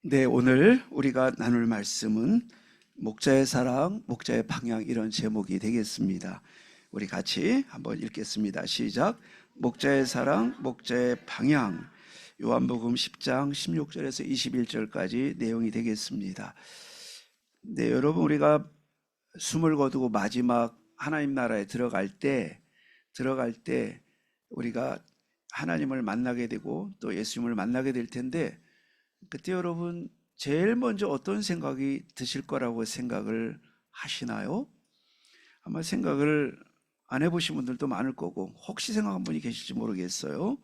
네, 오늘 우리가 나눌 말씀은 목자의 사랑, 목자의 방향 이런 제목이 되겠습니다. 우리 같이 한번 읽겠습니다. 시작. 목자의 사랑, 목자의 방향. 요한복음 10장 16절에서 21절까지 내용이 되겠습니다. 네, 여러분 우리가 숨을 거두고 마지막 하나님 나라에 들어갈 때 우리가 하나님을 만나게 되고 또 예수님을 만나게 될 텐데 그때 여러분 제일 먼저 어떤 생각이 드실 거라고 생각을 하시나요? 아마 생각을 안 해보신 분들도 많을 거고 혹시 생각한 분이 계실지 모르겠어요.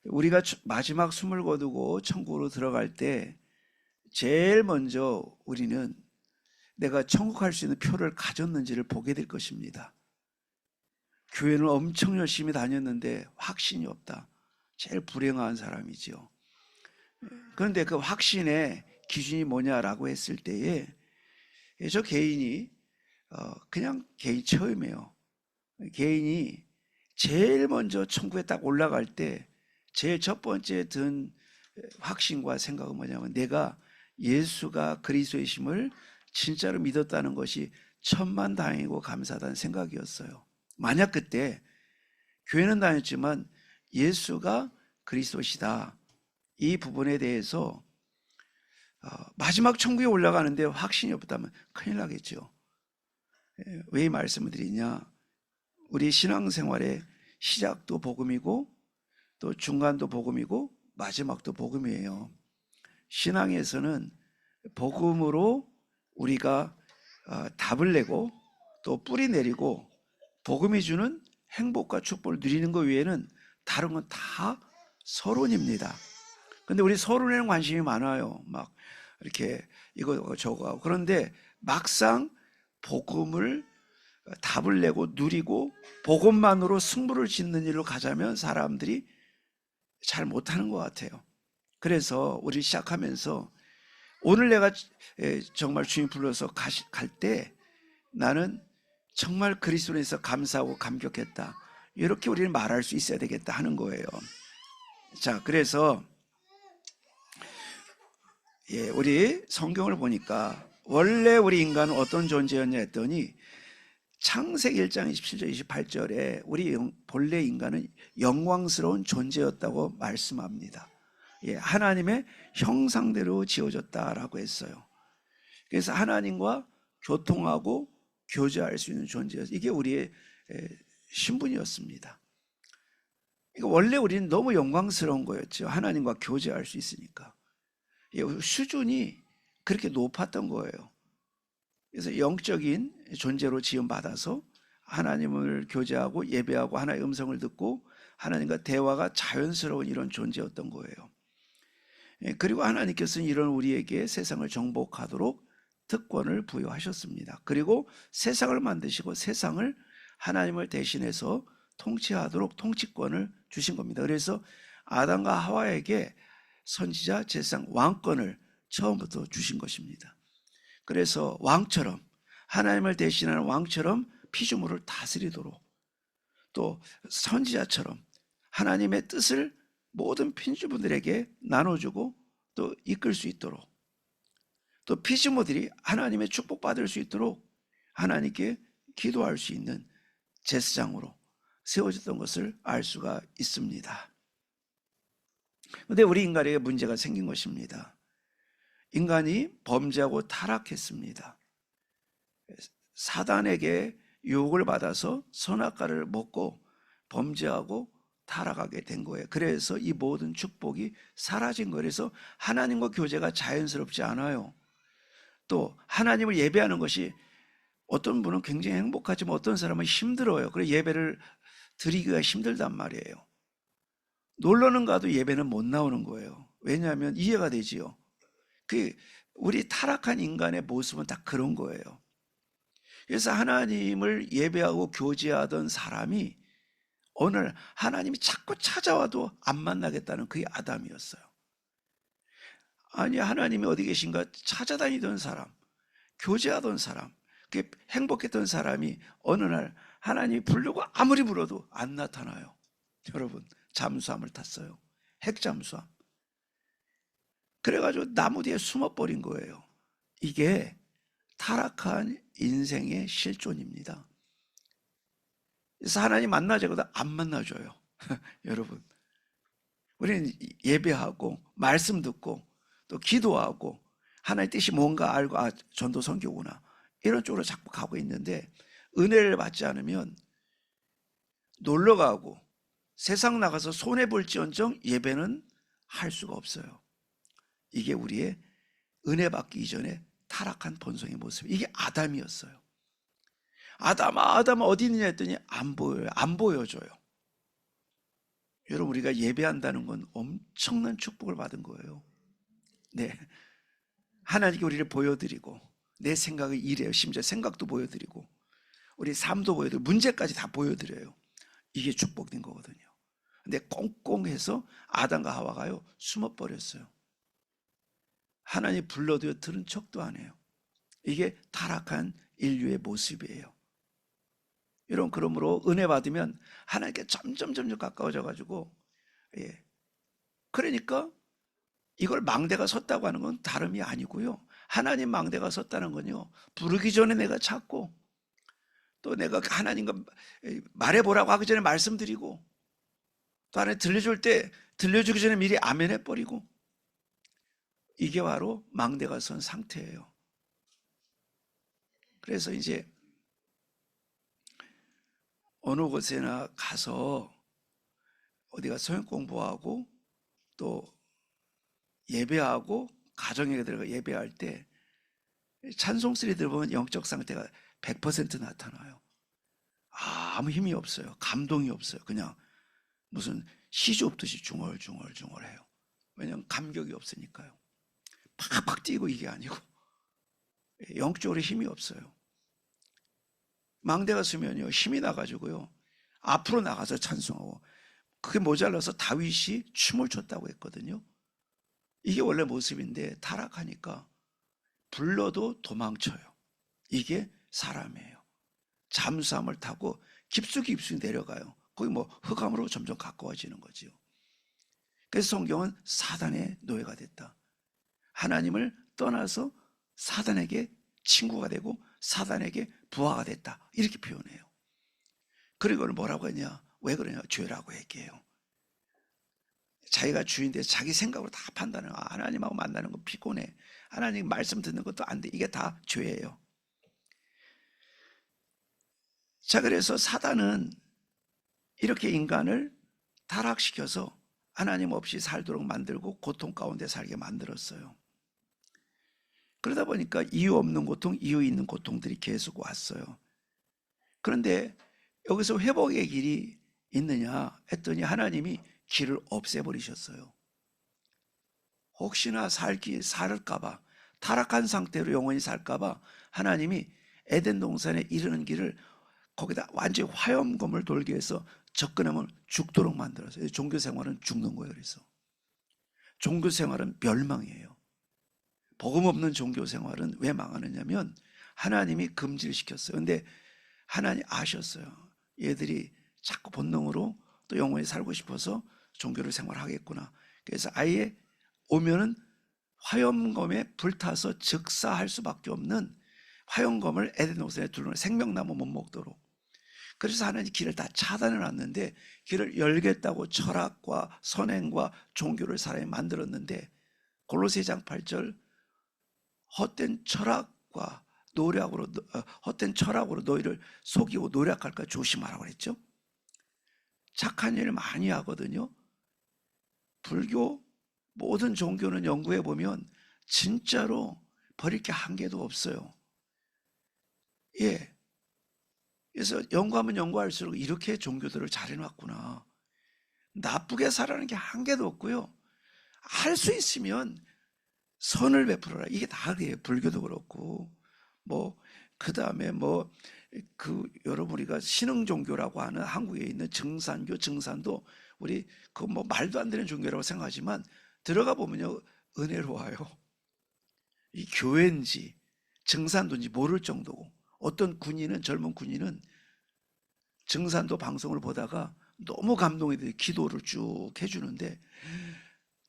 우리가 마지막 숨을 거두고 천국으로 들어갈 때 제일 먼저 우리는 내가 천국 갈 수 있는 표를 가졌는지를 보게 될 것입니다. 교회는 엄청 열심히 다녔는데 확신이 없다. 제일 불행한 사람이지요. 그런데 그 확신의 기준이 뭐냐라고 했을 때에 저 개인이 그냥 개인 처음이에요. 개인이 제일 먼저 천국에 딱 올라갈 때 제일 첫 번째 든 확신과 생각은 뭐냐면 내가 예수가 그리스도이심을 진짜로 믿었다는 것이 천만다행이고 감사하다는 생각이었어요. 만약 그때 교회는 다녔지만 예수가 그리스도시다 이 부분에 대해서 마지막 천국에 올라가는데 확신이 없다면 큰일 나겠죠. 왜 이 말씀을 드리냐? 우리 신앙생활의 시작도 복음이고 또 중간도 복음이고 마지막도 복음이에요. 신앙에서는 복음으로 우리가 답을 내고 또 뿌리 내리고 복음이 주는 행복과 축복을 누리는 것 외에는 다른 건 다 서론입니다. 근데 우리 서론에는 관심이 많아요. 막 이렇게 이거 저거 하고. 그런데 막상 복음을 답을 내고 누리고 복음만으로 승부를 짓는 일로 가자면 사람들이 잘 못하는 것 같아요. 그래서 우리 시작하면서 오늘 내가 정말 주님 불러서 갈 때 나는 정말 그리스도에서 감사하고 감격했다. 이렇게 우리는 말할 수 있어야 되겠다 하는 거예요. 자, 그래서 우리 성경을 보니까 원래 우리 인간은 어떤 존재였냐 했더니 창세기 1장 27절 28절에 우리 본래 인간은 영광스러운 존재였다고 말씀합니다. 하나님의 형상대로 지어졌다라고 했어요. 그래서 하나님과 교통하고 교제할 수 있는 존재였어요. 이게 우리의 신분이었습니다. 원래 우리는 너무 영광스러운 거였죠. 하나님과 교제할 수 있으니까. 수준이 그렇게 높았던 거예요. 그래서 영적인 존재로 지음받아서 하나님을 교제하고 예배하고 하나님의 음성을 듣고 하나님과 대화가 자연스러운 이런 존재였던 거예요. 그리고 하나님께서는 이런 우리에게 세상을 정복하도록 특권을 부여하셨습니다. 그리고 세상을 만드시고 세상을 하나님을 대신해서 통치하도록 통치권을 주신 겁니다. 그래서 아담과 하와에게 선지자, 제사장, 왕권을 처음부터 주신 것입니다. 그래서 왕처럼 하나님을 대신하는 왕처럼 피조물을 다스리도록 또 선지자처럼 하나님의 뜻을 모든 피조물들에게 나눠주고 또 이끌 수 있도록 또 피조물들이 하나님의 축복받을 수 있도록 하나님께 기도할 수 있는 제사장으로 세워졌던 것을 알 수가 있습니다. 그런데 우리 인간에게 문제가 생긴 것입니다. 인간이 범죄하고 타락했습니다. 사단에게 유혹을 받아서 선악과를 먹고 범죄하고 타락하게 된 거예요. 그래서 이 모든 축복이 사라진 거예요. 그래서 하나님과 교제가 자연스럽지 않아요. 또 하나님을 예배하는 것이 어떤 분은 굉장히 행복하지만 어떤 사람은 힘들어요. 그래서 예배를 드리기가 힘들단 말이에요. 놀러는 가도 예배는 못 나오는 거예요. 왜냐하면 이해가 되지요. 우리 타락한 인간의 모습은 다 그런 거예요. 그래서 하나님을 예배하고 교제하던 사람이 어느 날 하나님이 자꾸 찾아와도 안 만나겠다는 그게 아담이었어요. 아니 하나님이 어디 계신가 찾아다니던 사람, 교제하던 사람, 행복했던 사람이 어느 날 하나님이 부르고 아무리 불러도 안 나타나요. 여러분 잠수함을 탔어요. 핵잠수함. 그래가지고 나무 뒤에 숨어버린 거예요. 이게 타락한 인생의 실존입니다. 그래서 하나님 만나자거든 안 만나줘요. 여러분, 우리는 예배하고 말씀 듣고 또 기도하고 하나님의 뜻이 뭔가 알고 전도 선교구나 이런 쪽으로 자꾸 가고 있는데, 은혜를 받지 않으면 놀러가고 세상 나가서 손해볼지언정 예배는 할 수가 없어요. 이게 우리의 은혜 받기 이전에 타락한 본성의 모습. 이게 아담이었어요. 아담아 어디 있느냐 했더니 안 보여요. 안 보여줘요. 여러분, 우리가 예배한다는 건 엄청난 축복을 받은 거예요. 네, 하나님께 우리를 보여드리고 내 생각을 이래요. 심지어 생각도 보여드리고 우리 삶도 보여드리고 문제까지 다 보여드려요. 이게 축복된 거거든요. 근데 꽁꽁해서 아담과 하와가요 숨어버렸어요. 하나님 불러도 들은 척도 안 해요. 이게 타락한 인류의 모습이에요. 여러분, 그러므로 은혜 받으면 하나님께 점점 가까워져 가지고, 예, 그러니까 이걸 망대가 섰다고 하는 건 다름이 아니고요, 하나님 망대가 섰다는 건요, 부르기 전에 내가 찾고 또 내가 하나님과 말해보라고 하기 전에 말씀드리고 또 하나님 들려줄 때 들려주기 전에 미리 아멘 해버리고, 이게 바로 망대가 선 상태예요. 그래서 이제 어느 곳에나 가서 어디가 성경 공부하고 또 예배하고 가정에 들어가 예배할 때 찬송소리 들어보면 영적 상태가 100% 나타나요. 아무 힘이 없어요. 감동이 없어요. 그냥 무슨 시조업듯이 중얼중얼해요. 왜냐하면 감격이 없으니까요. 팍팍 뛰고 이게 아니고 영적으로 힘이 없어요. 망대가 서면요 힘이 나가지고요 앞으로 나가서 찬송하고, 그게 모자라서 다윗이 춤을 췄다고 했거든요. 이게 원래 모습인데 타락하니까 불러도 도망쳐요. 이게 사람이에요. 잠수함을 타고 깊숙이 내려가요. 거기 뭐 흑암으로 점점 가까워지는 거죠. 그래서 성경은 사단의 노예가 됐다, 하나님을 떠나서 사단에게 친구가 되고 사단에게 부하가 됐다, 이렇게 표현해요. 그리고 뭐라고 하냐, 왜 그러냐, 죄라고 얘기해요. 자기가 주인인데 자기 생각으로 다 판단해요. 하나님하고 만나는 건 피곤해, 하나님 말씀 듣는 것도 안 돼, 이게 다 죄예요. 자, 그래서 사단은 이렇게 인간을 타락시켜서 하나님 없이 살도록 만들고 고통 가운데 살게 만들었어요. 그러다 보니까 이유 없는 고통, 이유 있는 고통들이 계속 왔어요. 그런데 여기서 회복의 길이 있느냐 했더니 하나님이 길을 없애버리셨어요. 혹시나 살을까봐, 타락한 상태로 영원히 살까봐 하나님이 에덴 동산에 이르는 길을 거기다 완전히 화염검을 돌게 해서 접근하면 죽도록 만들었어요. 종교 생활은 죽는 거예요. 그래서 종교 생활은 멸망이에요. 복음 없는 종교 생활은 왜 망하느냐면 하나님이 금지를 시켰어요. 근데 하나님 아셨어요. 얘들이 자꾸 본능으로 또 영원히 살고 싶어서 종교를 생활하겠구나. 그래서 아예 오면은 화염검에 불타서 즉사할 수밖에 없는 화염검을 에덴 동산에 둘러놓은 생명나무 못 먹도록. 그래서 하나님이 길을 다 차단해 놨는데, 길을 열겠다고 철학과 선행과 종교를 사람이 만들었는데, 골로새장 8절 헛된 철학과 헛된 철학으로 너희를 속이고 노력할까 조심하라고 그랬죠. 착한 일을 많이 하거든요. 불교 모든 종교는 연구해 보면 진짜로 버릴 게 한 개도 없어요. 예. 그래서 연구하면 연구할수록 이렇게 종교들을 잘 해놨구나. 나쁘게 살아는 게 한 개도 없고요. 할 수 있으면 선을 베풀어라. 이게 다 그래요. 불교도 그렇고 그 다음에 여러분 우리가 신흥 종교라고 하는 한국에 있는 증산교, 증산도 우리 말도 안 되는 종교라고 생각하지만 들어가 보면요 은혜로워요. 이 교회인지 증산도인지 모를 정도고, 어떤 젊은 군인은 증산도 방송을 보다가 너무 감동이 돼요. 기도를 쭉 해주는데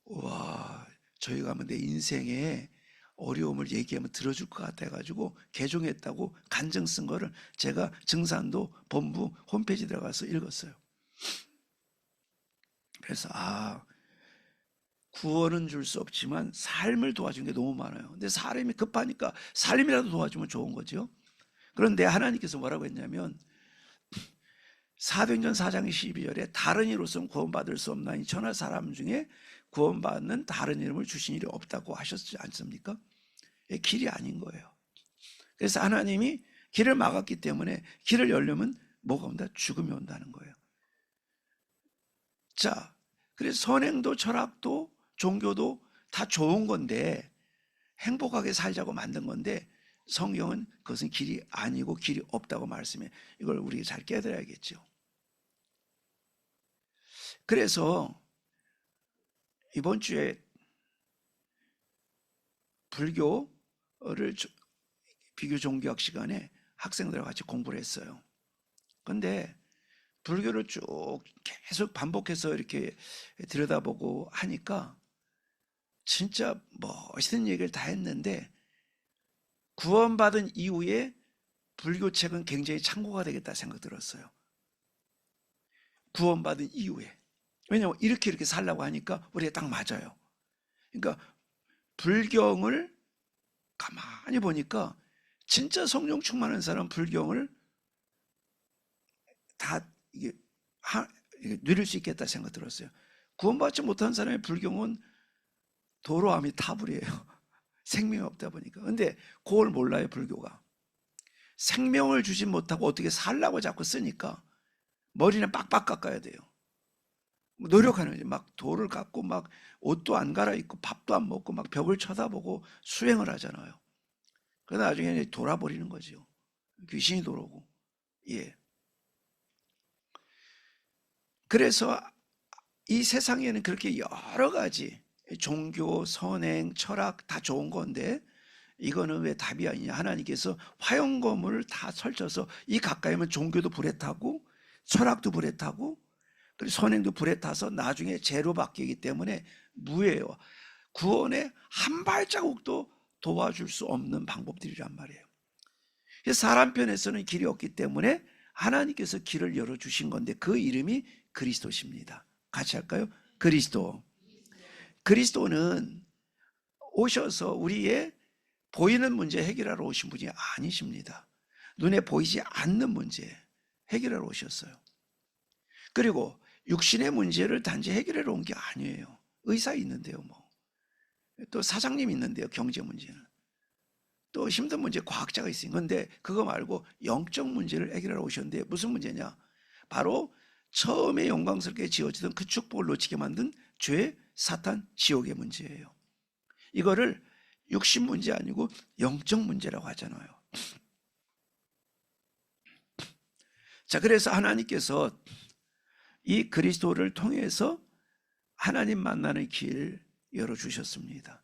와, 저희가 내 인생에 어려움을 얘기하면 들어줄 것 같아가지고 개종했다고 간증 쓴 거를 제가 증산도 본부 홈페이지 들어가서 읽었어요. 그래서 구원은 줄 수 없지만 삶을 도와준 게 너무 많아요. 근데 사람이 급하니까 삶이라도 도와주면 좋은 거죠. 그런데 하나님께서 뭐라고 했냐면 사도행전 4장 12절에 다른 이로서는 구원받을 수 없나니 천하 사람 중에 구원받는 다른 이름을 주신 일이 없다고 하셨지 않습니까? 길이 아닌 거예요. 그래서 하나님이 길을 막았기 때문에 길을 열려면 뭐가 온다? 죽음이 온다는 거예요. 자, 그래서 선행도 철학도 종교도 다 좋은 건데 행복하게 살자고 만든 건데 성경은 그것은 길이 아니고 길이 없다고 말씀해. 이걸 우리가 잘 깨달아야겠죠. 그래서 이번 주에 불교를 비교 종교학 시간에 학생들과 같이 공부를 했어요. 근데 불교를 쭉 계속 반복해서 이렇게 들여다보고 하니까 진짜 멋있는 얘기를 다 했는데 구원받은 이후에 불교책은 굉장히 참고가 되겠다 생각 들었어요. 구원받은 이후에. 왜냐하면 이렇게 살라고 하니까 우리가 딱 맞아요. 그러니까 불경을 가만히 보니까 진짜 성령 충만한 사람 불경을 다 이게 누릴 수 있겠다 생각 들었어요. 구원받지 못한 사람의 불경은 도로함이 타불이에요. 생명이 없다 보니까. 근데 그걸 몰라요, 불교가. 생명을 주지 못하고 어떻게 살라고 자꾸 쓰니까 머리는 빡빡 깎아야 돼요. 노력하는 거지. 막 돌을 깎고 막 옷도 안 갈아입고 밥도 안 먹고 막 벽을 쳐다보고 수행을 하잖아요. 그러다 나중에 돌아버리는 거죠. 귀신이 돌아오고. 예. 그래서 이 세상에는 그렇게 여러 가지 종교, 선행, 철학 다 좋은 건데 이거는 왜 답이 아니냐. 하나님께서 화용검을 다 설쳐서 이 가까이면 종교도 불에 타고 철학도 불에 타고 그리고 선행도 불에 타서 나중에 죄로 바뀌기 때문에 무예요. 구원에 한 발자국도 도와줄 수 없는 방법들이란 말이에요. 사람 편에서는 길이 없기 때문에 하나님께서 길을 열어주신 건데 그 이름이 그리스도십니다. 같이 할까요? 그리스도. 그리스도는 오셔서 우리의 보이는 문제 해결하러 오신 분이 아니십니다. 눈에 보이지 않는 문제 해결하러 오셨어요. 그리고 육신의 문제를 단지 해결하러 온 게 아니에요. 의사 있는데요, 또 사장님 있는데요, 경제 문제는. 또 힘든 문제 과학자가 있어요. 그런데 그거 말고 영적 문제를 해결하러 오셨는데 무슨 문제냐? 바로 처음에 영광스럽게 지어지던 그 축복을 놓치게 만든 죄, 사탄, 지옥의 문제예요. 이거를 육신 문제 아니고 영적 문제라고 하잖아요. 자, 그래서 하나님께서 이 그리스도를 통해서 하나님 만나는 길 열어주셨습니다.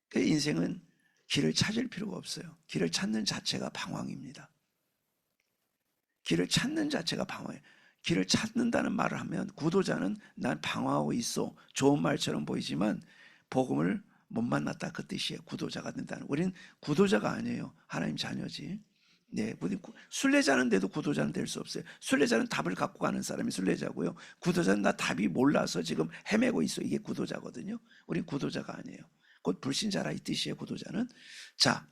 그 인생은 길을 찾을 필요가 없어요. 길을 찾는 자체가 방황입니다. 길을 찾는 자체가 방황이에요. 길을 찾는다는 말을 하면 구도자는 난 방황하고 있어. 좋은 말처럼 보이지만 복음을 못 만났다 그 뜻이에요. 구도자가 된다는. 우리는 구도자가 아니에요. 하나님 자녀지. 네, 우리 순례자는데도 구도자는 될 수 없어요. 순례자는 답을 갖고 가는 사람이 순례자고요. 구도자는 나 답이 몰라서 지금 헤매고 있어. 이게 구도자거든요. 우린 구도자가 아니에요. 곧 불신자라 이 뜻이에요. 구도자는. 자,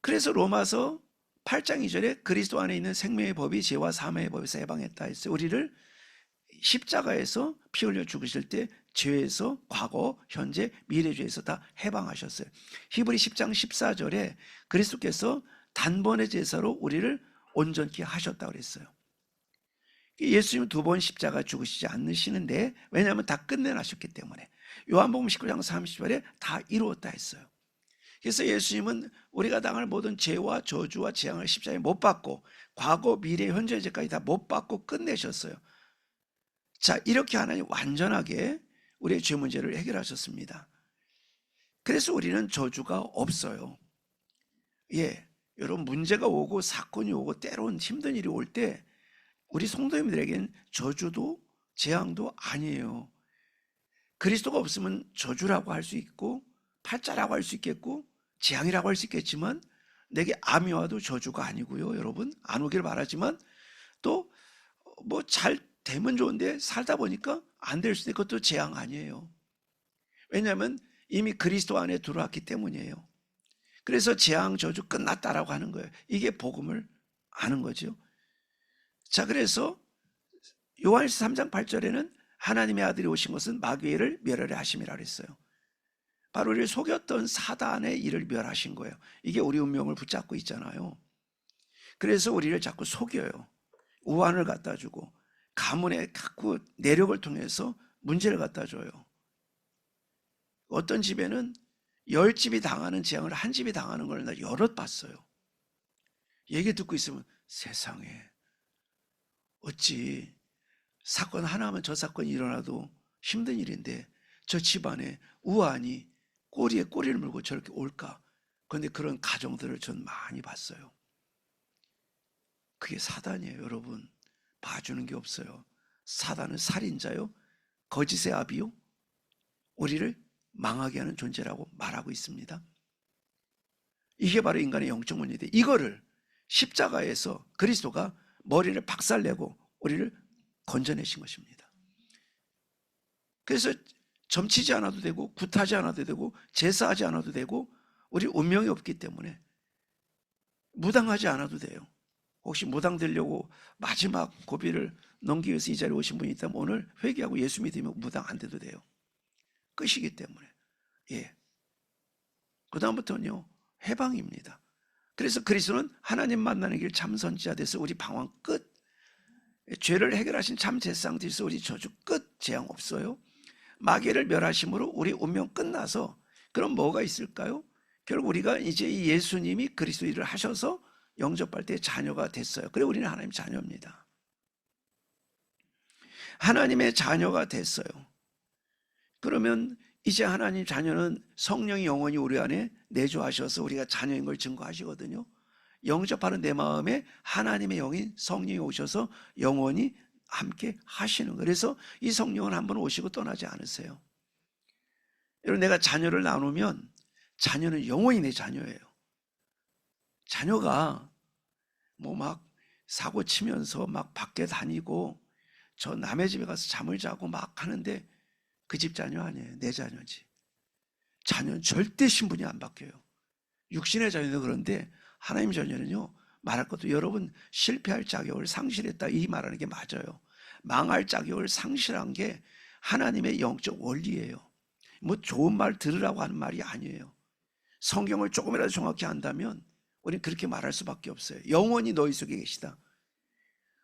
그래서 로마서 8장 2절에 그리스도 안에 있는 생명의 법이 죄와 사망의 법에서 해방했다 했어요. 우리를 십자가에서 피 흘려 죽으실 때 죄에서 과거, 현재, 미래죄에서 다 해방하셨어요. 히브리 10장 14절에 그리스도께서 단번의 제사로 우리를 온전케 하셨다고 그랬어요. 예수님은 두 번 십자가 죽으시지 않으시는데 왜냐하면 다 끝내놨셨기 때문에. 요한복음 19장 30절에 다 이루었다 했어요. 그래서 예수님은 우리가 당할 모든 죄와 저주와 재앙을 십자가에 못 받고 과거, 미래, 현재까지 다 못 받고 끝내셨어요. 자, 이렇게 하나님 완전하게 우리의 죄 문제를 해결하셨습니다. 그래서 우리는 저주가 없어요. 예, 여러분 문제가 오고 사건이 오고 때론 힘든 일이 올 때 우리 성도님들에겐 저주도 재앙도 아니에요. 그리스도가 없으면 저주라고 할 수 있고 팔자라고 할 수 있겠고 재앙이라고 할 수 있겠지만 내게 암이 와도 저주가 아니고요. 여러분, 안 오길 바라지만 또 뭐 잘 되면 좋은데 살다 보니까 안 될 수도 있고 그것도 재앙 아니에요. 왜냐하면 이미 그리스도 안에 들어왔기 때문이에요. 그래서 재앙 저주 끝났다라고 하는 거예요. 이게 복음을 아는 거죠. 자, 그래서 요한일서 3장 8절에는 하나님의 아들이 오신 것은 마귀를 멸하려 하심이라 그랬어요. 바로 우리를 속였던 사단의 일을 멸하신 거예요. 이게 우리 운명을 붙잡고 있잖아요. 그래서 우리를 자꾸 속여요. 우환을 갖다 주고 가문의 자꾸 내력을 통해서 문제를 갖다 줘요. 어떤 집에는 10집이 당하는 재앙을 한 집이 당하는 걸 나 여럿 봤어요. 얘기 듣고 있으면 세상에 어찌 사건 하나면 저 사건이 일어나도 힘든 일인데 저 집안에 우환이 꼬리에 꼬리를 물고 저렇게 올까? 그런데 그런 가정들을 전 많이 봤어요. 그게 사단이에요. 여러분, 봐주는 게 없어요. 사단은 살인자요, 거짓의 아비요, 우리를 망하게 하는 존재라고 말하고 있습니다. 이게 바로 인간의 영적 문제인데 이거를 십자가에서 그리스도가 머리를 박살내고 우리를 건져내신 것입니다. 그래서 점치지 않아도 되고 굿하지 않아도 되고 제사하지 않아도 되고 우리 운명이 없기 때문에 무당하지 않아도 돼요. 혹시 무당 되려고 마지막 고비를 넘기기 위해서 이 자리에 오신 분이 있다면 오늘 회개하고 예수 믿으면 무당 안 돼도 돼요. 끝이기 때문에. 예. 그 다음부터는요, 해방입니다. 그래서 그리스도는 하나님 만나는 길 참 선지자 돼서 우리 방황 끝. 죄를 해결하신 참 제사장 돼서 우리 저주 끝. 재앙 없어요. 마귀를 멸하심으로 우리 운명 끝나서 그럼 뭐가 있을까요? 결국 우리가 이제 이 예수님이 그리스도 일을 하셔서 영접할 때 자녀가 됐어요. 그래 우리는 하나님 자녀입니다. 하나님의 자녀가 됐어요. 그러면 이제 하나님 자녀는 성령이 영원히 우리 안에 내주하셔서 우리가 자녀인 걸 증거하시거든요. 영접하는 내 마음에 하나님의 영인 성령이 오셔서 영원히 함께 하시는 거예요. 그래서 이 성령은 한번 오시고 떠나지 않으세요. 여러분, 내가 자녀를 나누면 자녀는 영원히 내 자녀예요. 자녀가 뭐 막 사고 치면서 막 밖에 다니고 저 남의 집에 가서 잠을 자고 막 하는데 그 집 자녀 아니에요. 내 자녀지. 자녀는 절대 신분이 안 바뀌어요. 육신의 자녀도 그런데 하나님 자녀는요, 말할 것도 여러분 실패할 자격을 상실했다 이 말하는 게 맞아요. 망할 자격을 상실한 게 하나님의 영적 원리예요. 뭐 좋은 말 들으라고 하는 말이 아니에요. 성경을 조금이라도 정확히 안다면 우리는 그렇게 말할 수밖에 없어요. 영원히 너희 속에 계시다.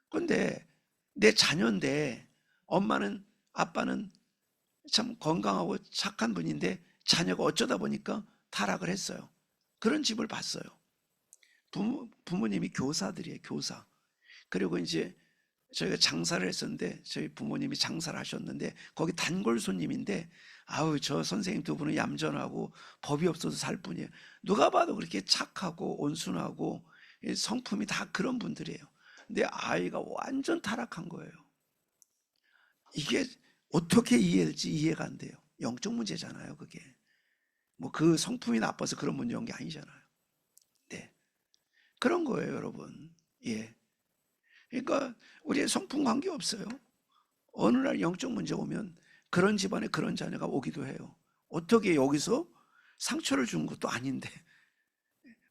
그런데 내 자녀인데 엄마는 아빠는 참 건강하고 착한 분인데 자녀가 어쩌다 보니까 타락을 했어요. 그런 집을 봤어요. 부모님이 교사들이에요. 교사. 그리고 이제 저희가 장사를 했었는데 저희 부모님이 장사를 하셨는데 거기 단골 손님인데 아우 저 선생님 두 분은 얌전하고 법이 없어서 살 뿐이에요. 누가 봐도 그렇게 착하고 온순하고 성품이 다 그런 분들이에요. 근데 아이가 완전 타락한 거예요. 이게 어떻게 이해될지 이해가 안 돼요. 영적 문제잖아요, 그게. 뭐 그 성품이 나빠서 그런 문제 온 게 아니잖아요. 네. 그런 거예요, 여러분. 예. 그러니까 우리의 성품 관계 없어요. 어느 날 영적 문제 오면 그런 집안에 그런 자녀가 오기도 해요. 어떻게 여기서 상처를 준 것도 아닌데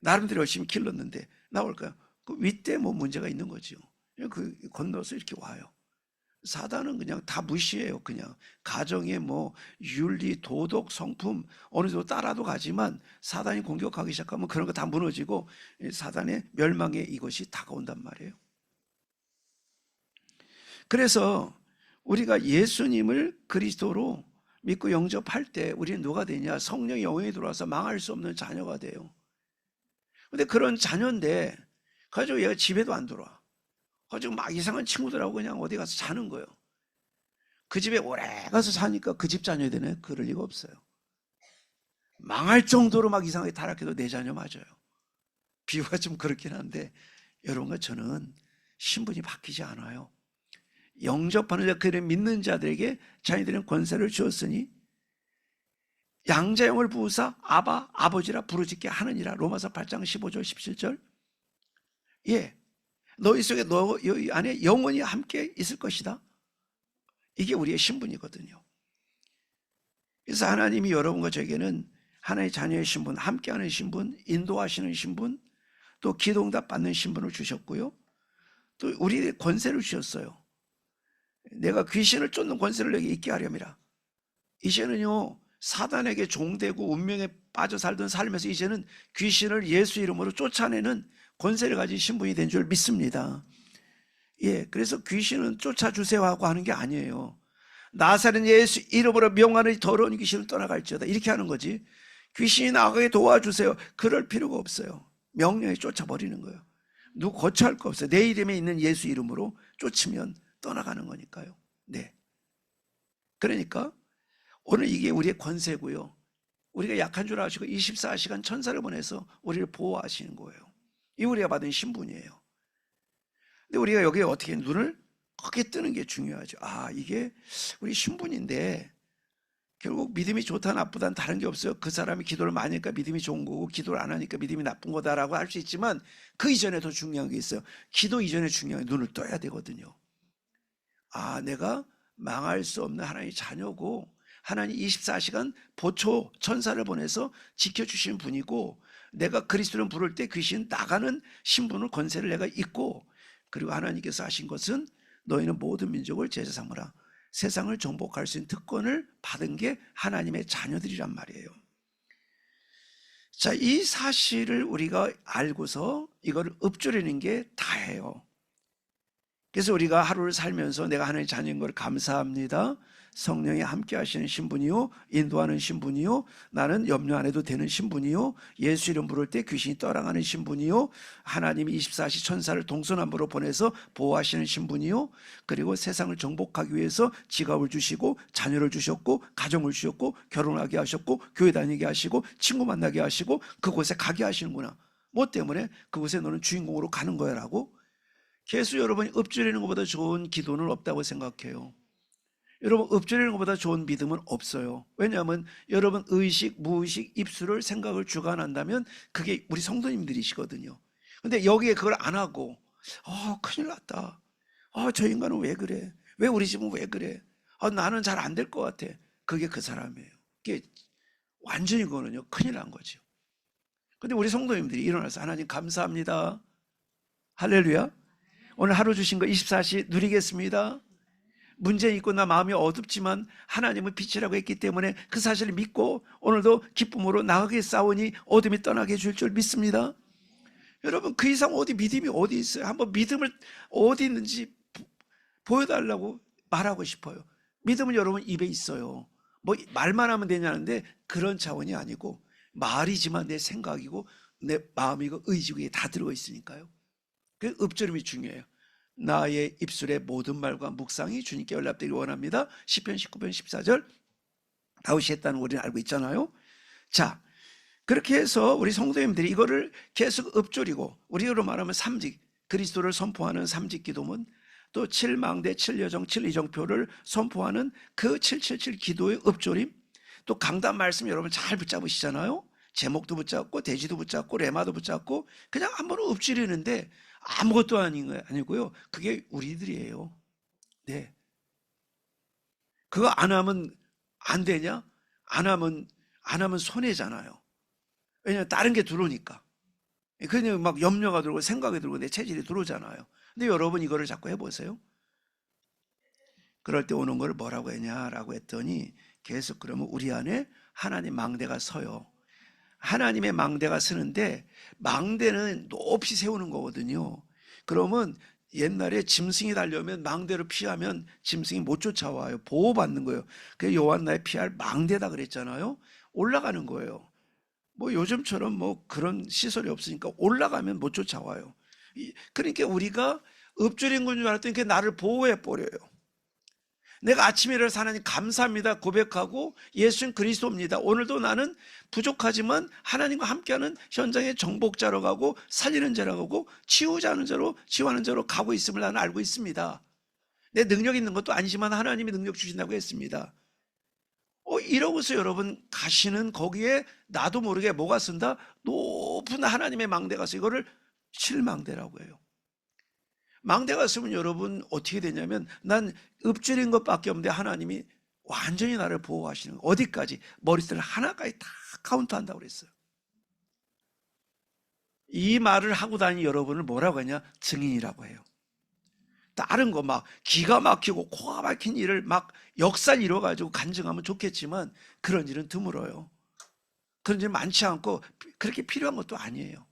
나름대로 열심히 길렀는데 나올까요? 그 윗대 뭐 문제가 있는 거죠. 그 건너서 이렇게 와요. 사단은 그냥 다 무시해요. 그냥 가정의 뭐 윤리, 도덕, 성품 어느 정도 따라도 가지만 사단이 공격하기 시작하면 그런 거 다 무너지고 사단의 멸망에 이것이 다가온단 말이에요. 그래서 우리가 예수님을 그리스도로 믿고 영접할 때 우리는 누가 되냐? 성령이 영혼에 들어와서 망할 수 없는 자녀가 돼요. 근데 그런 자녀인데 가지고 얘가 집에도 안 들어와. 가지고 막 이상한 친구들하고 그냥 어디 가서 자는 거예요. 그 집에 오래 가서 사니까 그 집 자녀 되네? 그럴 리가 없어요. 망할 정도로 막 이상하게 타락해도 내 자녀 맞아요. 비유가 좀 그렇긴 한데 여러분과 저는 신분이 바뀌지 않아요. 영접하는 자, 그를 믿는 자들에게 자녀들은 권세를 주었으니 양자형을 부으사 아바 아버지라 부르짖게 하느니라. 로마서 8장 15절 17절. 예, 너희 속에 너희 안에 영원히 함께 있을 것이다. 이게 우리의 신분이거든요. 그래서 하나님이 여러분과 저에게는 하나님의 자녀의 신분, 함께하는 신분, 인도하시는 신분, 또 기도응답 받는 신분을 주셨고요. 또 우리의 권세를 주셨어요. 내가 귀신을 쫓는 권세를 내게 있게 하렴이라. 이제는요, 사단에게 종되고 운명에 빠져 살던 삶에서 이제는 귀신을 예수 이름으로 쫓아내는 권세를 가진 신분이 된 줄 믿습니다. 예, 그래서 귀신은 쫓아주세요 하고 하는 게 아니에요. 나사렛 예수 이름으로 명하는 더러운 귀신을 떠나갈지어다, 이렇게 하는 거지. 귀신이 나가게 도와주세요, 그럴 필요가 없어요. 명령에 쫓아버리는 거예요. 누구 거처할 거 없어요. 내 이름에 있는 예수 이름으로 쫓으면 떠나가는 거니까요. 네. 그러니까 오늘 이게 우리의 권세고요. 우리가 약한 줄 아시고 24시간 천사를 보내서 우리를 보호하시는 거예요. 이 우리가 받은 신분이에요. 근데 우리가 여기에 어떻게 눈을 크게 뜨는 게 중요하죠. 아, 이게 우리 신분인데 결국 믿음이 좋다 나쁘다는 다른 게 없어요. 그 사람이 기도를 많이 하니까 믿음이 좋은 거고 기도를 안 하니까 믿음이 나쁜 거다라고 할 수 있지만 그 이전에 더 중요한 게 있어요. 기도 이전에 중요한 게 눈을 떠야 되거든요. 아, 내가 망할 수 없는 하나님의 자녀고 하나님 24시간 보초 천사를 보내서 지켜주시는 분이고 내가 그리스도를 부를 때 귀신 나가는 신분을 권세를 내가 있고, 그리고 하나님께서 하신 것은 너희는 모든 민족을 제자 삼으라. 세상을 정복할 수 있는 특권을 받은 게 하나님의 자녀들이란 말이에요. 자, 이 사실을 우리가 알고서 이거를 읊조리는 게 다예요. 그래서 우리가 하루를 살면서 내가 하나님의 자녀인 걸 감사합니다. 성령이 함께 하시는 신분이요, 인도하는 신분이요, 나는 염려 안 해도 되는 신분이요, 예수 이름 부를 때 귀신이 떠나가는 신분이요, 하나님이 24시 천사를 동서남북으로 보내서 보호하시는 신분이요, 그리고 세상을 정복하기 위해서 지갑을 주시고 자녀를 주셨고 가정을 주셨고 결혼하게 하셨고 교회 다니게 하시고 친구 만나게 하시고 그곳에 가게 하시는구나. 뭐 때문에? 그곳에 너는 주인공으로 가는 거야 라고. 계속 여러분이 읊조리는 것보다 좋은 기도는 없다고 생각해요. 여러분, 읊조리는 것보다 좋은 믿음은 없어요. 왜냐하면 여러분 의식, 무의식, 입술을 생각을 주관한다면 그게 우리 성도님들이시거든요. 근데 여기에 그걸 안 하고 큰일 났다, 저 인간은 왜 그래, 왜 우리 집은 왜 그래, 나는 잘 안 될 것 같아, 그게 그 사람이에요. 그게 완전히 그거는요 큰일 난 거죠. 근데 우리 성도님들이 일어나서 하나님 감사합니다, 할렐루야, 오늘 하루 주신 거 24시 누리겠습니다. 문제 있고 나 마음이 어둡지만 하나님은 빛이라고 했기 때문에 그 사실을 믿고 오늘도 기쁨으로 나가게 싸우니 어둠이 떠나게 해줄 줄 믿습니다. 여러분, 그 이상 어디 믿음이 어디 있어요? 한번 믿음을 어디 있는지 보여달라고 말하고 싶어요. 믿음은 여러분 입에 있어요. 뭐 말만 하면 되냐는데 그런 차원이 아니고 말이지만 내 생각이고 내 마음이고 의지고 이게 다 들어가 있으니까요. 그 읊조림이 중요해요. 나의 입술의 모든 말과 묵상이 주님께 연락되기를 원합니다. 시편 19편 14절 다윗이 했다는 우리는 알고 있잖아요. 자, 그렇게 해서 우리 성도님들이 이거를 계속 읊조리고, 우리로 말하면 삼직, 그리스도를 선포하는 삼직 기도문, 또 7망대 7여정 7이정표를 선포하는 그 777 기도의 읊조림, 또 강단 말씀 여러분 잘 붙잡으시잖아요. 제목도 붙잡고 대지도 붙잡고 레마도 붙잡고 그냥 한번 읊조리는데 아무것도 아니고요. 그게 우리들이에요. 네. 그거 안 하면 안 되냐? 안 하면 손해잖아요. 왜냐면 다른 게 들어오니까. 그냥 막 염려가 들고 생각이 들고 내 체질이 들어오잖아요. 근데 여러분 이거를 자꾸 해보세요. 그럴 때 오는 걸 뭐라고 했냐라고 했더니 계속 그러면 우리 안에 하나님 망대가 서요. 하나님의 망대가 서는데 망대는 높이 세우는 거거든요. 그러면 옛날에 짐승이 달려오면 망대로 피하면 짐승이 못 쫓아와요. 보호받는 거예요. 그래서 요한나에 피할 망대다 그랬잖아요. 올라가는 거예요. 뭐 요즘처럼 뭐 그런 시설이 없으니까 올라가면 못 쫓아와요. 그러니까 우리가 읊조린 건 줄 알았더니 그게 나를 보호해 버려요. 내가 아침에 일어나서 하나님 감사합니다 고백하고 예수는 그리스도입니다, 오늘도 나는 부족하지만 하나님과 함께하는 현장의 정복자로 가고 살리는 자로 가고 치유하는 자로 치유하는 자로 가고 있음을 나는 알고 있습니다. 내 능력 있는 것도 아니지만 하나님이 능력 주신다고 했습니다. 이러고서 여러분 가시는 거기에 나도 모르게 뭐가 쓴다? 높은 하나님의 망대 가서 이거를 실망대라고 해요. 망대가 쓰면 여러분 어떻게 되냐면 난 읊조린 것밖에 없는데 하나님이 완전히 나를 보호하시는 거예요. 어디까지? 머리털 하나까지 다 카운트한다고 그랬어요. 이 말을 하고 다니는 여러분을 뭐라고 하냐? 증인이라고 해요. 다른 거 막 기가 막히고 코가 막힌 일을 막 역사를 이뤄가지고 간증하면 좋겠지만 그런 일은 드물어요. 그런 일 많지 않고 그렇게 필요한 것도 아니에요.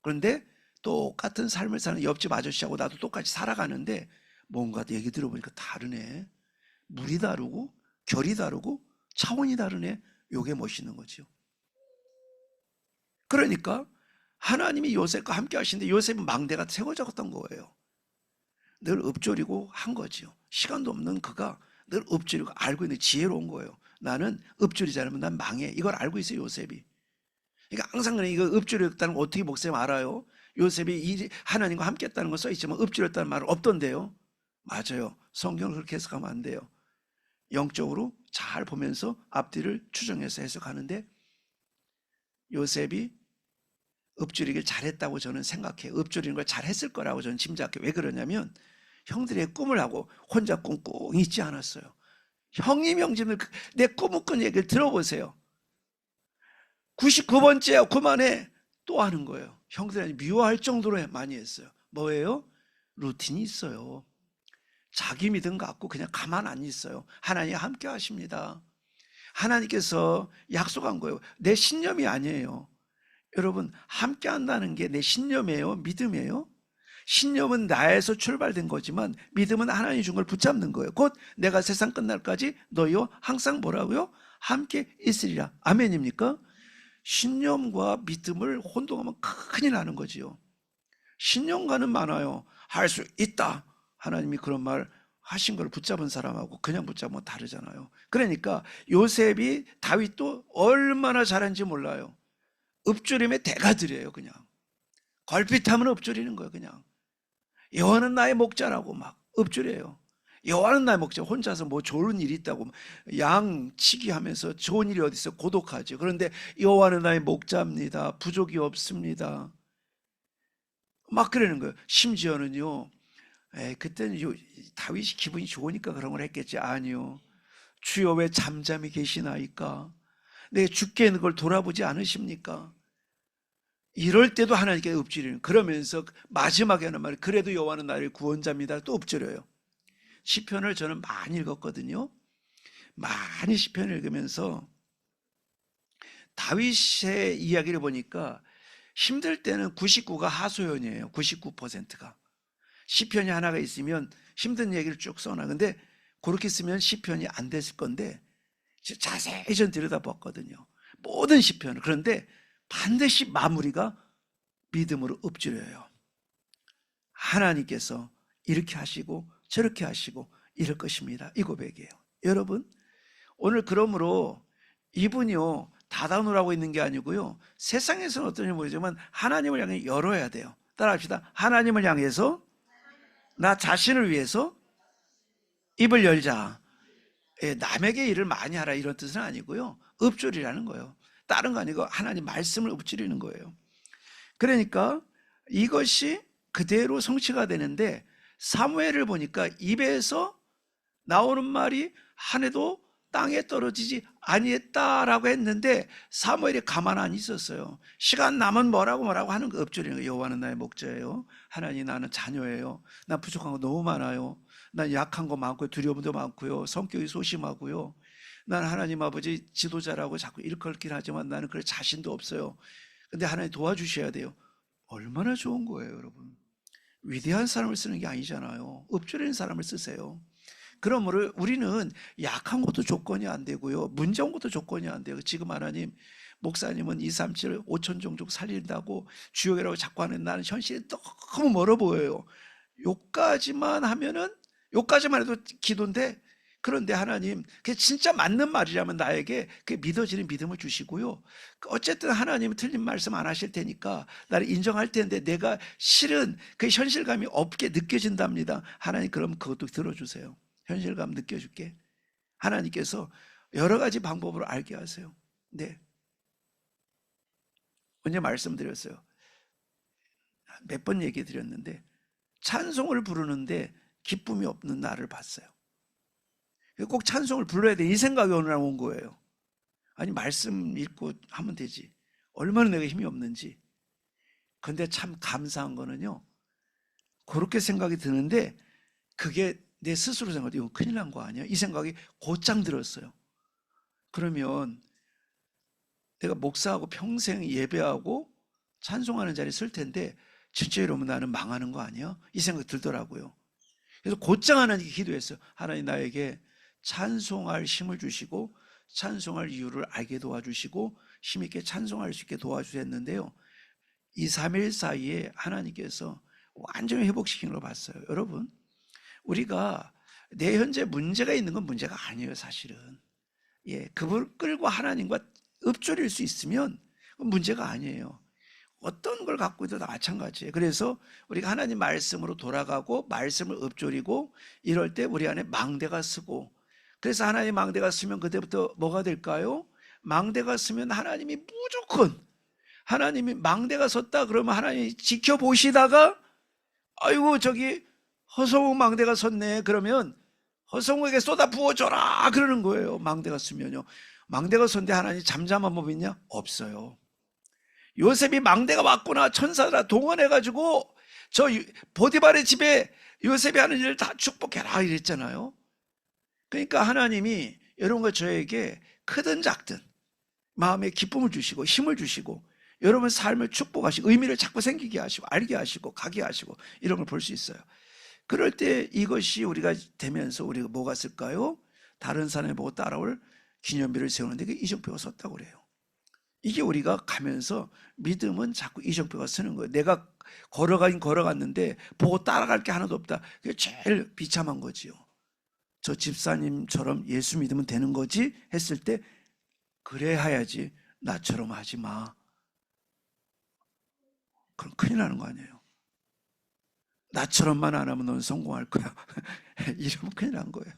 그런데 똑같은 삶을 사는 옆집 아저씨하고 나도 똑같이 살아가는데 뭔가 얘기 들어보니까 다르네. 물이 다르고 결이 다르고 차원이 다르네. 요게 멋있는 거죠. 그러니까 하나님이 요셉과 함께 하시는데 요셉은 망대가 세워졌던 거예요. 늘 읊조리고 한 거죠. 시간도 없는 그가 늘 읊조리고 알고 있는 지혜로운 거예요. 나는 읊조리지 않으면 난 망해. 이걸 알고 있어요, 요셉이. 그러니까 항상 그래. 이거 읊조렸다는 거 어떻게 목사님 알아요? 요셉이 하나님과 함께 했다는 거 써있지만 읊조렸다는 말은 없던데요. 맞아요. 성경을 그렇게 해석하면 안 돼요. 영적으로 잘 보면서 앞뒤를 추정해서 해석하는데 요셉이 읊조리길 잘했다고 저는 생각해요. 읊조리는 걸 잘했을 거라고 저는 짐작해요. 왜 그러냐면 형들의 꿈을 하고 혼자 꿍꿍 있지 않았어요. 형님 형제들 내 꿈을 꾼 얘기를 들어보세요. 99번째야 그만해 또 하는 거예요. 형들이 미워할 정도로 많이 했어요. 뭐예요? 루틴이 있어요. 자기 믿음 갖고 그냥 가만 안 있어요. 하나님 함께 하십니다. 하나님께서 약속한 거예요. 내 신념이 아니에요. 여러분 함께 한다는 게 내 신념이에요? 믿음이에요? 신념은 나에서 출발된 거지만 믿음은 하나님이 준 걸 붙잡는 거예요. 곧 내가 세상 끝날까지 너희와 항상 뭐라고요? 함께 있으리라. 아멘입니까? 신념과 믿음을 혼동하면 큰일 나는 거지요. 신념과는 많아요. 할 수 있다. 하나님이 그런 말 하신 걸 붙잡은 사람하고 그냥 붙잡으면 다르잖아요. 그러니까 요셉이 다윗도 얼마나 잘한지 몰라요. 읊조림의 대가들이에요. 그냥 걸핏하면 읊조리는 거예요. 그냥 여호와는 나의 목자라고 막 읊조려요. 여호와는 나의 목자. 혼자서 뭐 좋은 일이 있다고 양 치기 하면서 좋은 일이 어디 있어? 고독하죠. 그런데 여호와는 나의 목자입니다. 부족이 없습니다. 막 그러는 거예요. 심지어는요. 그때는 다윗이 기분이 좋으니까 그런 걸 했겠지. 아니요. 주여 왜 잠잠히 계시나이까? 내 죽게 있는 걸 돌아보지 않으십니까? 이럴 때도 하나님께 읊조리는 그러면서 마지막에 하는 말이 그래도 여호와는 나의 구원자입니다. 또 읊조려요. 시편을 저는 많이 읽었거든요. 많이 시편을 읽으면서 다윗의 이야기를 보니까 힘들 때는 99가 하소연이에요. 99%가. 시편이 하나가 있으면 힘든 얘기를 쭉 써놔. 근데 그렇게 쓰면 시편이 안 됐을 건데 자세히 전 들여다봤거든요. 모든 시편을. 그런데 반드시 마무리가 믿음으로 읊조려요. 하나님께서 이렇게 하시고 저렇게 하시고 이럴 것입니다. 이 고백이에요. 여러분 오늘 그러므로 이분이요 닫아놓으라고 있는 게 아니고요 세상에서는 어떤지 모르지만 하나님을 향해 열어야 돼요. 따라합시다. 하나님을 향해서 나 자신을 위해서 입을 열자. 남에게 일을 많이 하라 이런 뜻은 아니고요 읊조리라는 거예요. 다른 거 아니고 하나님 말씀을 읊조리는 거예요. 그러니까 이것이 그대로 성취가 되는데 사무엘을 보니까 입에서 나오는 말이 한 해도 땅에 떨어지지 아니했다라고 했는데 사무엘이 가만 안 있었어요. 시간 남은 뭐라고 하는 거 읊조리는 거예요. 여호와는 나의 목자예요. 하나님 나는 자녀예요. 난 부족한 거 너무 많아요. 난 약한 거 많고요. 두려움도 많고요. 성격이 소심하고요. 난 하나님 아버지 지도자라고 자꾸 일컬긴 하지만 나는 그럴 자신도 없어요. 근데 하나님 도와주셔야 돼요. 얼마나 좋은 거예요, 여러분. 위대한 사람을 쓰는 게 아니잖아요. 읊조리는 사람을 쓰세요. 그러므로 우리는 약한 것도 조건이 안 되고요. 문제 온 것도 조건이 안 돼요. 지금 하나님, 목사님은 237, 5천 종족 살린다고 주역이라고 자꾸 하는 나는 현실이 너무 멀어 보여요. 요까지만 하면은, 요까지만 해도 기도인데, 그런데 하나님, 그게 진짜 맞는 말이라면 나에게 그 믿어지는 믿음을 주시고요. 어쨌든 하나님은 틀린 말씀 안 하실 테니까 나를 인정할 텐데 내가 실은 그 현실감이 없게 느껴진답니다. 하나님 그럼 그것도 들어주세요. 현실감 느껴줄게. 하나님께서 여러 가지 방법으로 알게 하세요. 네. 언제 말씀드렸어요. 몇 번 얘기 드렸는데 찬송을 부르는데 기쁨이 없는 나를 봤어요. 꼭 찬송을 불러야 돼, 이 생각이 어느 날 온 거예요. 아니, 말씀 읽고 하면 되지. 얼마나 내가 힘이 없는지. 근데 참 감사한 거는요, 그렇게 생각이 드는데 그게 내 스스로 생각해, 이거 큰일 난 거 아니야? 이 생각이 곧장 들었어요. 그러면 내가 목사하고 평생 예배하고 찬송하는 자리에 쓸 텐데 진짜 이러면 나는 망하는 거 아니야? 이 생각이 들더라고요. 그래서 곧장 하나님께 기도했어요. 하나님, 나에게 찬송할 힘을 주시고 찬송할 이유를 알게 도와주시고 힘있게 찬송할 수 있게 도와주셨는데요, 2, 3일 사이에 하나님께서 완전히 회복시키는 걸 봤어요. 여러분, 우리가 내 현재 문제가 있는 건 문제가 아니에요, 사실은. 예, 그걸 끌고 하나님과 읊조릴 수 있으면 문제가 아니에요. 어떤 걸 갖고 있어도 마찬가지예요. 그래서 우리가 하나님 말씀으로 돌아가고 말씀을 읊조리고 이럴 때 우리 안에 망대가 서고, 그래서 하나님 망대가 서면 그때부터 뭐가 될까요? 망대가 서면 하나님이 무조건, 하나님이 망대가 섰다 그러면 하나님이 지켜보시다가 아이고 저기 허성우 망대가 섰네 그러면 허성우에게 쏟아 부어줘라 그러는 거예요. 망대가 서면요. 망대가 섰는데 하나님 잠잠한 법 있냐? 없어요. 요셉이 망대가 왔구나 천사들아 동원해가지고 저 보디발의 집에 요셉이 하는 일을 다 축복해라 이랬잖아요. 그러니까 하나님이 여러분과 저에게 크든 작든 마음에 기쁨을 주시고 힘을 주시고 여러분 삶을 축복하시고 의미를 자꾸 생기게 하시고 알게 하시고 가게 하시고 이런 걸 볼 수 있어요. 그럴 때 이것이 우리가 되면서 우리가 뭐가 쓸까요? 다른 사람이 보고 따라올 기념비를 세우는데 그게 이정표가 섰다고 그래요. 이게 우리가 가면서 믿음은 자꾸 이정표가 서는 거예요. 내가 걸어가긴 걸어갔는데 보고 따라갈 게 하나도 없다. 그게 제일 비참한 거지요. 저 집사님처럼 예수 믿으면 되는 거지 했을 때 그래 해야지, 나처럼 하지 마. 그럼 큰일 나는 거 아니에요. 나처럼만 안 하면 넌 성공할 거야. 이러면 큰일 난 거예요.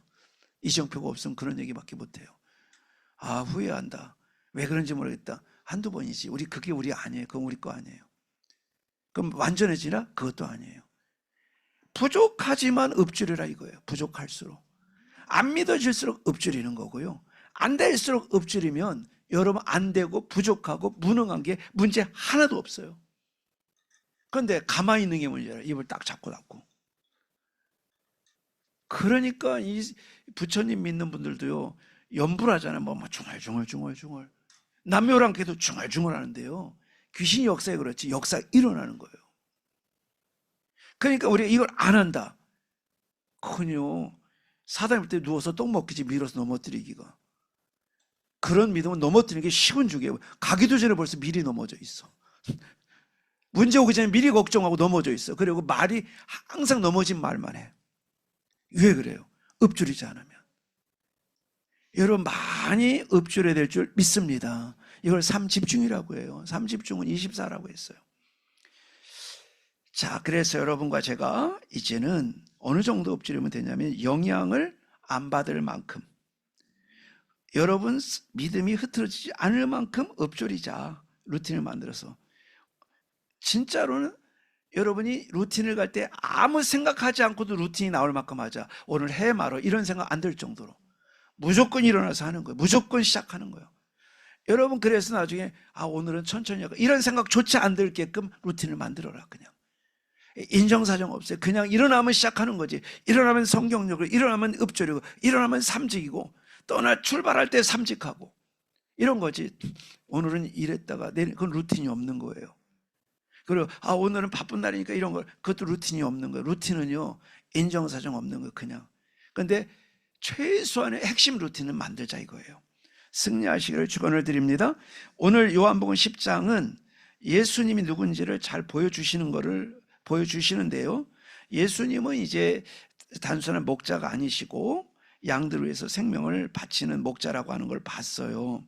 이정표가 없으면 그런 얘기밖에 못해요. 아, 후회한다. 왜 그런지 모르겠다. 한두 번이지. 그게 우리 아니에요. 그건 우리 거 아니에요. 그럼 완전해지나? 그것도 아니에요. 부족하지만 읊조리라 이거예요. 부족할수록. 안 믿어질수록 읊조리는 거고요. 안 될수록 읊조리면 여러분 안 되고 부족하고 무능한 게 문제 하나도 없어요. 그런데 가만히 있는 게 문제라. 입을 딱 잡고 닫고. 그러니까 이 부처님 믿는 분들도요, 염불하잖아요. 뭐 중얼중얼. 남묘랑께도 중얼중얼 하는데요. 귀신이 역사에 그렇지 역사가 일어나는 거예요. 그러니까 우리가 이걸 안 한다. 그건요, 사단이 볼 때 누워서 떡 먹기지 밀어서 넘어뜨리기가. 그런 믿음은 넘어뜨리는 게 쉬운 죽이에요. 가기도 전에 벌써 미리 넘어져 있어. 문제 오기 전에 미리 걱정하고 넘어져 있어. 그리고 말이 항상 넘어진 말만 해. 왜 그래요? 읊조리지 않으면. 여러분 많이 읊조려야 될 줄 믿습니다. 이걸 삼집중이라고 해요. 삼집중은 24라고 했어요. 자, 그래서 여러분과 제가 이제는 어느 정도 읊조리면 되냐면 영향을 안 받을 만큼, 여러분 믿음이 흐트러지지 않을 만큼 읊조리자. 루틴을 만들어서. 진짜로는 여러분이 루틴을 갈 때 아무 생각하지 않고도 루틴이 나올 만큼 하자. 오늘 해 말어 이런 생각 안 들 정도로 무조건 일어나서 하는 거예요. 무조건 시작하는 거예요. 여러분 그래서 나중에 오늘은 천천히 하고 이런 생각조차 안 들게끔 루틴을 만들어라. 그냥 인정사정 없어요. 그냥 일어나면 시작하는 거지. 일어나면 성경력을, 일어나면 읊조리고, 일어나면 삼직이고, 떠나 출발할 때 삼직하고 이런 거지. 오늘은 이랬다가 내일 그건 루틴이 없는 거예요. 그리고 오늘은 바쁜 날이니까 이런 걸, 그것도 루틴이 없는 거예요. 루틴은요 인정사정 없는 거예요. 그냥. 근데 최소한의 핵심 루틴은 만들자 이거예요. 승리하시기를 축원을 드립니다. 오늘 요한복음 10장은 예수님이 누군지를 잘 보여주시는데요, 예수님은 이제 단순한 목자가 아니시고 양들을 위해서 생명을 바치는 목자라고 하는 걸 봤어요.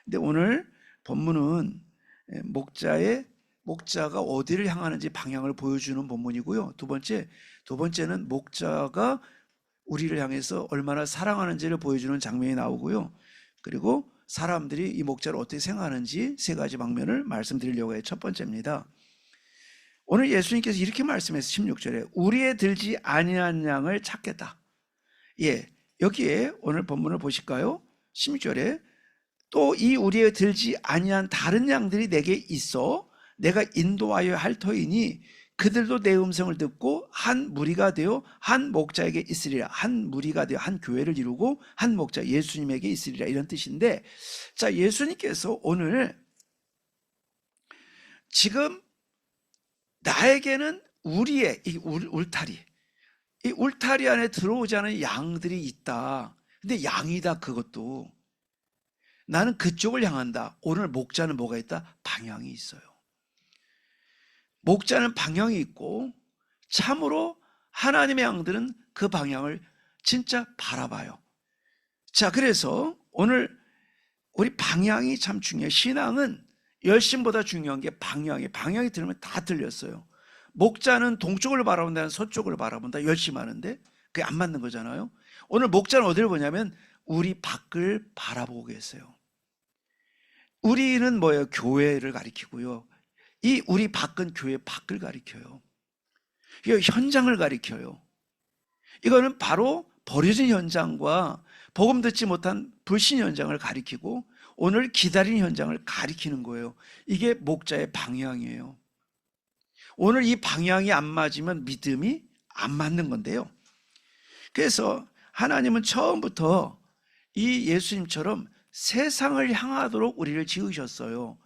근데 오늘 본문은 목자가 어디를 향하는지 방향을 보여주는 본문이고요. 두 번째는 목자가 우리를 향해서 얼마나 사랑하는지를 보여주는 장면이 나오고요. 그리고 사람들이 이 목자를 어떻게 생각하는지 세 가지 방면을 말씀드리려고 해요. 첫 번째입니다. 오늘 예수님께서 이렇게 말씀해서 16절에 우리의 들지 아니한 양을 찾겠다. 예, 여기에 오늘 본문을 보실까요? 16절에 또 이 우리의 들지 아니한 다른 양들이 내게 있어 내가 인도하여 할 터이니 그들도 내 음성을 듣고 한 무리가 되어 한 목자에게 있으리라. 한 무리가 되어 한 교회를 이루고 한 목자 예수님에게 있으리라, 이런 뜻인데, 자, 예수님께서 오늘 지금 나에게는 우리의 이 울타리, 이 울타리 안에 들어오지 않은 양들이 있다. 근데 양이다. 그것도 나는 그쪽을 향한다. 오늘 목자는 뭐가 있다? 방향이 있어요. 목자는 방향이 있고 참으로 하나님의 양들은 그 방향을 진짜 바라봐요. 자, 그래서 오늘 우리 방향이 참 중요해요. 신앙은 열심보다 중요한 게 방향이 들으면 다 틀렸어요. 목자는 동쪽을 바라본다, 서쪽을 바라본다, 열심하는데 그게 안 맞는 거잖아요. 오늘 목자는 어디를 보냐면 우리 밖을 바라보고 계세요. 우리는 뭐예요? 교회를 가리키고요. 이 우리 밖은 교회 밖을 가리켜요. 이거 현장을 가리켜요. 이거는 바로 버려진 현장과 복음 듣지 못한 불신 현장을 가리키고 오늘 기다리는 현장을 가리키는 거예요. 이게 목자의 방향이에요. 오늘 이 방향이 안 맞으면 믿음이 안 맞는 건데요. 그래서 하나님은 처음부터 이 예수님처럼 세상을 향하도록 우리를 지으셨어요.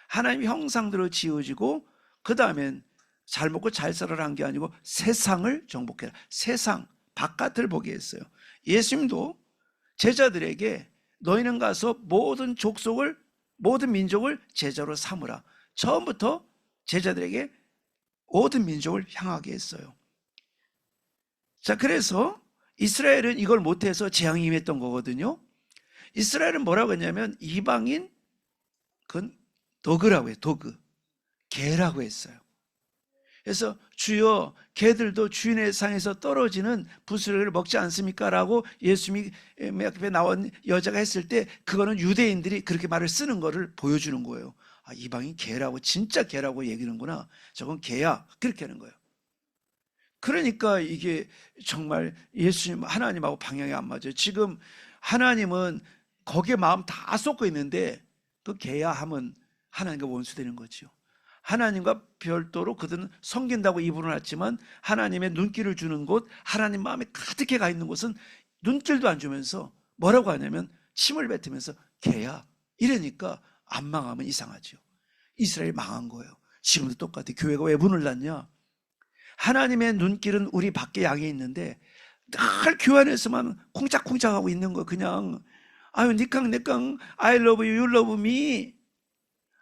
하나님 형상대로 지어지고 그 다음엔 잘 먹고 잘 살아라 한 게 아니고 세상을 정복해라. 세상 바깥을 보게 했어요. 예수님도 제자들에게 너희는 가서 모든 족속을 모든 민족을 제자로 삼으라. 처음부터 제자들에게 모든 민족을 향하게 했어요. 자, 그래서 이스라엘은 이걸 못해서 재앙이 임했던 거거든요. 이스라엘은 뭐라고 했냐면 이방인 그건 도그라고 해요. 도그, 개라고 했어요. 그래서 주여 개들도 주인의 상에서 떨어지는 부스러기를 먹지 않습니까? 라고 예수님이 앞에 나온 여자가 했을 때 그거는 유대인들이 그렇게 말을 쓰는 거를 보여주는 거예요. 아, 이방인 개라고, 진짜 개라고 얘기하는구나. 저건 개야. 그렇게 하는 거예요. 그러니까 이게 정말 예수님 하나님하고 방향이 안 맞아요. 지금 하나님은 거기에 마음 다 쏟고 있는데 그 개야 하면 하나님과 원수되는 거죠. 하나님과 별도로 그들은 섬긴다고 입으로 놨지만 하나님의 눈길을 주는 곳, 하나님 마음에 가득해 가 있는 곳은 눈길도 안 주면서 뭐라고 하냐면 침을 뱉으면서 개야. 이러니까 안 망하면 이상하죠. 이스라엘 망한 거예요. 지금도 똑같아. 교회가 왜 문을 닫냐? 하나님의 눈길은 우리 밖에 양에 있는데 늘 교회 안에서만 쿵짝쿵짝하고 있는 거. 그냥 아유 니캉 내캉 I love you, you love me.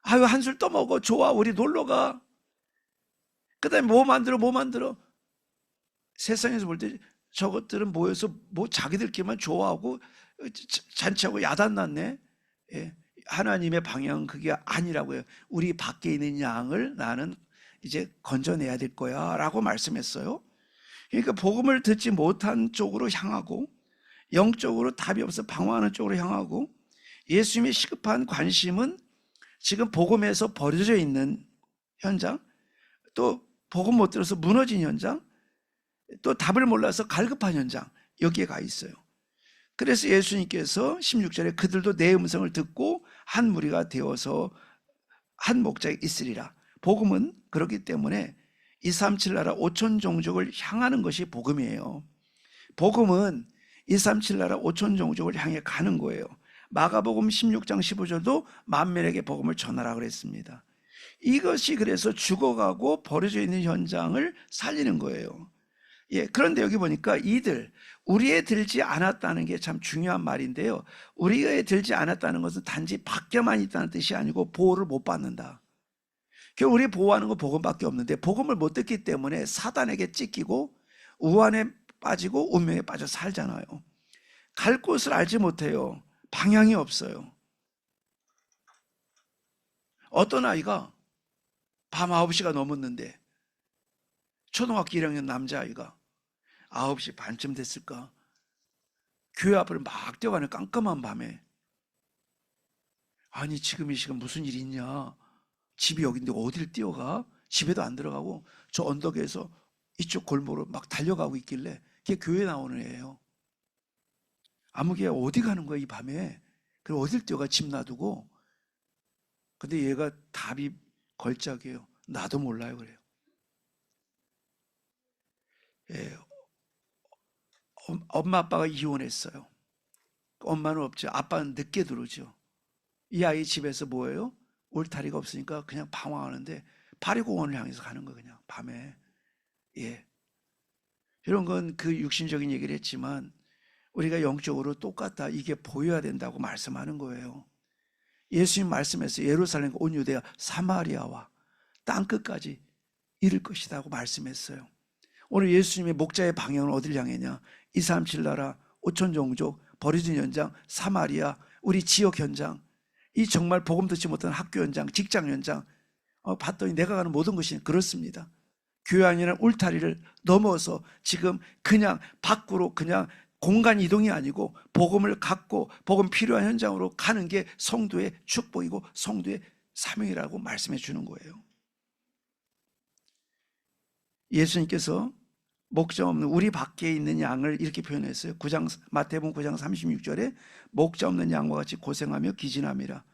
아유 한술 떠먹어. 좋아. 우리 놀러가. 그 다음에 뭐 만들어. 세상에서 볼 때 저것들은 모여서 뭐 자기들끼리만 좋아하고 잔치하고 야단났네. 예. 하나님의 방향은 그게 아니라고요. 우리 밖에 있는 양을 나는 이제 건져내야 될 거야 라고 말씀했어요. 그러니까 복음을 듣지 못한 쪽으로 향하고 영적으로 답이 없어 방황하는 쪽으로 향하고 예수님의 시급한 관심은 지금 복음에서 버려져 있는 현장, 또 복음 못 들어서 무너진 현장, 또 답을 몰라서 갈급한 현장, 여기에 가 있어요. 그래서 예수님께서 16절에 그들도 내 음성을 듣고 한 무리가 되어서 한 목자에 있으리라. 복음은 그렇기 때문에 237 나라 5천 종족을 향하는 것이 복음이에요. 복음은 237 나라 5천 종족을 향해 가는 거예요. 마가복음 16장 15절도 만민에게 복음을 전하라 그랬습니다. 이것이 그래서 죽어가고 버려져 있는 현장을 살리는 거예요. 예, 그런데 여기 보니까 이들 우리에 들지 않았다는 게 참 중요한 말인데요. 우리에 들지 않았다는 것은 단지 밖에만 있다는 뜻이 아니고 보호를 못 받는다. 우리 보호하는 건 복음밖에 없는데 복음을 못 듣기 때문에 사단에게 찢기고 우환에 빠지고 운명에 빠져 살잖아요. 갈 곳을 알지 못해요. 방향이 없어요. 어떤 아이가 밤 9시가 넘었는데 초등학교 1학년 남자아이가 9시 반쯤 됐을까? 교회 앞을 막 뛰어가는 깜깜한 밤에 아니 지금 이 시간 무슨 일이 있냐? 집이 여기인데 어딜 뛰어가? 집에도 안 들어가고 저 언덕에서 이쪽 골목으로 막 달려가고 있길래 걔 교회 나오는 애예요. 아무개 어디 가는 거야 이 밤에? 그럼 어딜 뛰어가 집 놔두고? 근데 얘가 답이 걸작이에요. 나도 몰라요 그래요. 예, 엄마 아빠가 이혼했어요. 엄마는 없죠. 아빠는 늦게 들어오죠. 이 아이 집에서 뭐예요? 울타리가 없으니까 그냥 방황하는데 파리공원을 향해서 가는 거예요. 그냥 밤에. 예. 이런 건 그 육신적인 얘기를 했지만 우리가 영적으로 똑같다. 이게 보여야 된다고 말씀하는 거예요. 예수님 말씀에서 예루살렘과 온 유대야 사마리아와 땅끝까지 이를 것이다 고 말씀했어요. 오늘 예수님의 목자의 방향은 어딜 향했냐? 237 나라 5천 종족 버려진 현장 사마리아 우리 지역 현장 이 정말 복음 듣지 못한 학교 현장 직장 현장 봤더니 내가 가는 모든 것이 그렇습니다. 교회 안이라는 울타리를 넘어서 지금 그냥 밖으로 그냥 공간 이동이 아니고 복음을 갖고 복음 필요한 현장으로 가는 게 성도의 축복이고 성도의 사명이라고 말씀해 주는 거예요. 예수님께서 목자 없는 우리 밖에 있는 양을 이렇게 표현했어요. 마태복음 9장 36절에 목자 없는 양과 같이 고생하며 기진함이라.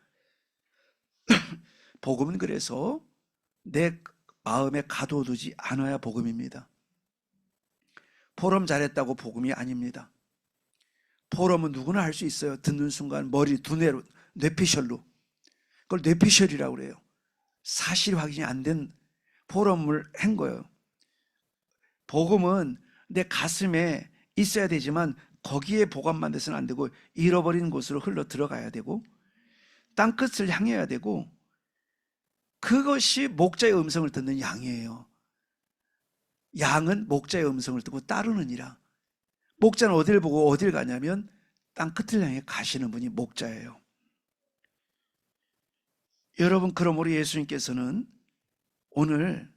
복음은 그래서 내 마음에 가둬두지 않아야 복음입니다. 포럼 잘했다고 복음이 아닙니다. 포럼은 누구나 할 수 있어요. 듣는 순간 머리 두뇌로 뇌피셜로 그걸 뇌피셜이라고 그래요. 사실 확인이 안 된 포럼을 한 거예요. 복음은 내 가슴에 있어야 되지만 거기에 보관만 돼서는 안 되고 잃어버린 곳으로 흘러 들어가야 되고 땅끝을 향해야 되고 그것이 목자의 음성을 듣는 양이에요. 양은 목자의 음성을 듣고 따르느니라. 목자는 어딜 보고 어딜 가냐면 땅끝을 향해 가시는 분이 목자예요. 여러분 그러므로 예수님께서는 오늘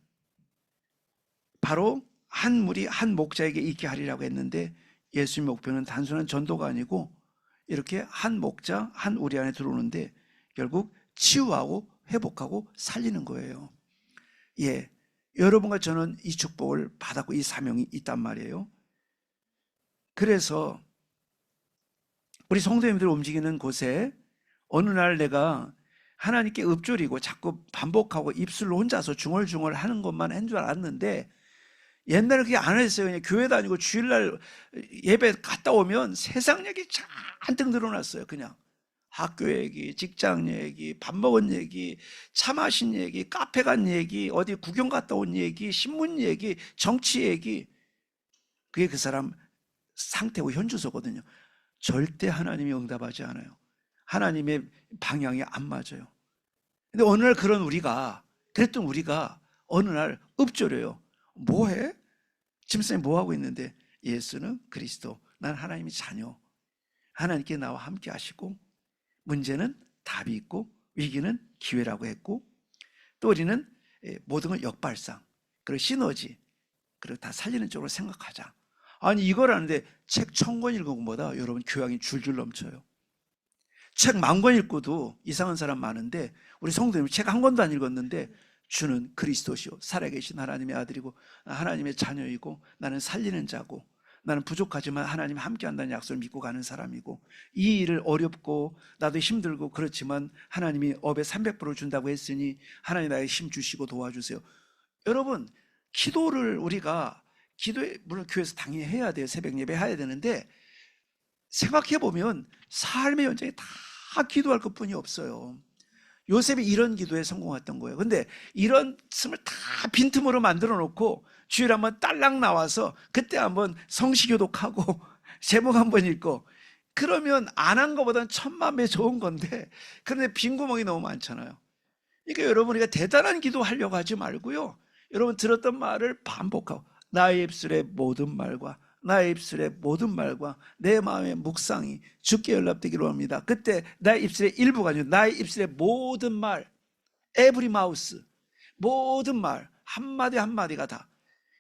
바로 한 무리 한 목자에게 있게 하리라고 했는데 예수님의 목표는 단순한 전도가 아니고 이렇게 한 목자 한 우리 안에 들어오는데 결국 치유하고 회복하고 살리는 거예요. 예, 여러분과 저는 이 축복을 받았고 이 사명이 있단 말이에요. 그래서 우리 성도님들 움직이는 곳에 어느 날 내가 하나님께 읊조리고 자꾸 반복하고 입술로 혼자서 중얼중얼 하는 것만 한 줄 알았는데 옛날에 그게 안 했어요. 그냥 교회 다니고 주일날 예배 갔다 오면 세상 얘기 잔뜩 늘어났어요. 그냥 학교 얘기, 직장 얘기, 밥 먹은 얘기, 차 마신 얘기, 카페 간 얘기, 어디 구경 갔다 온 얘기, 신문 얘기, 정치 얘기. 그게 그 사람 상태고 현주소거든요. 절대 하나님이 응답하지 않아요. 하나님의 방향이 안 맞아요. 근데 어느 날 그랬던 우리가 어느 날 읊조려요. 뭐해? 짐승이 뭐하고 있는데 예수는 그리스도, 난 하나님의 자녀. 하나님께 나와 함께 하시고 문제는 답이 있고 위기는 기회라고 했고 또 우리는 모든 걸 역발상 그리고 시너지 그리고 다 살리는 쪽으로 생각하자. 아니 이걸 하는데 책 1000권 읽은 것보다 여러분 교양이 줄줄 넘쳐요. 책 10,000권 읽고도 이상한 사람 많은데 우리 성도님 책 한 권도 안 읽었는데 주는 그리스도시요 살아계신 하나님의 아들이고 하나님의 자녀이고 나는 살리는 자고 나는 부족하지만 하나님 함께한다는 약속을 믿고 가는 사람이고 이 일을 어렵고 나도 힘들고 그렇지만 하나님이 업에 300% 준다고 했으니 하나님 나에게 힘 주시고 도와주세요. 여러분 기도를 우리가 기도에 물론 교회에서 당연히 해야 돼요. 새벽 예배 해야 되는데 생각해보면 삶의 현장에 다 기도할 것뿐이 없어요. 요셉이 이런 기도에 성공했던 거예요. 근데 이런 틈을 다 빈틈으로 만들어 놓고 주일에 한번 딸랑 나와서 그때 한번 성시교독하고 제목 한번 읽고 그러면 안 한 것보다는 1000만 배 좋은 건데 그런데 빈 구멍이 너무 많잖아요. 그러니까 여러분 우리가 대단한 기도 하려고 하지 말고요. 여러분 들었던 말을 반복하고 나의 입술의 모든 말과 나의 입술의 모든 말과 내 마음의 묵상이 주께 연락되기로 합니다. 그때 나의 입술의 일부가 아니고 나의 입술의 모든 말 every mouth 모든 말 한마디 한마디가 다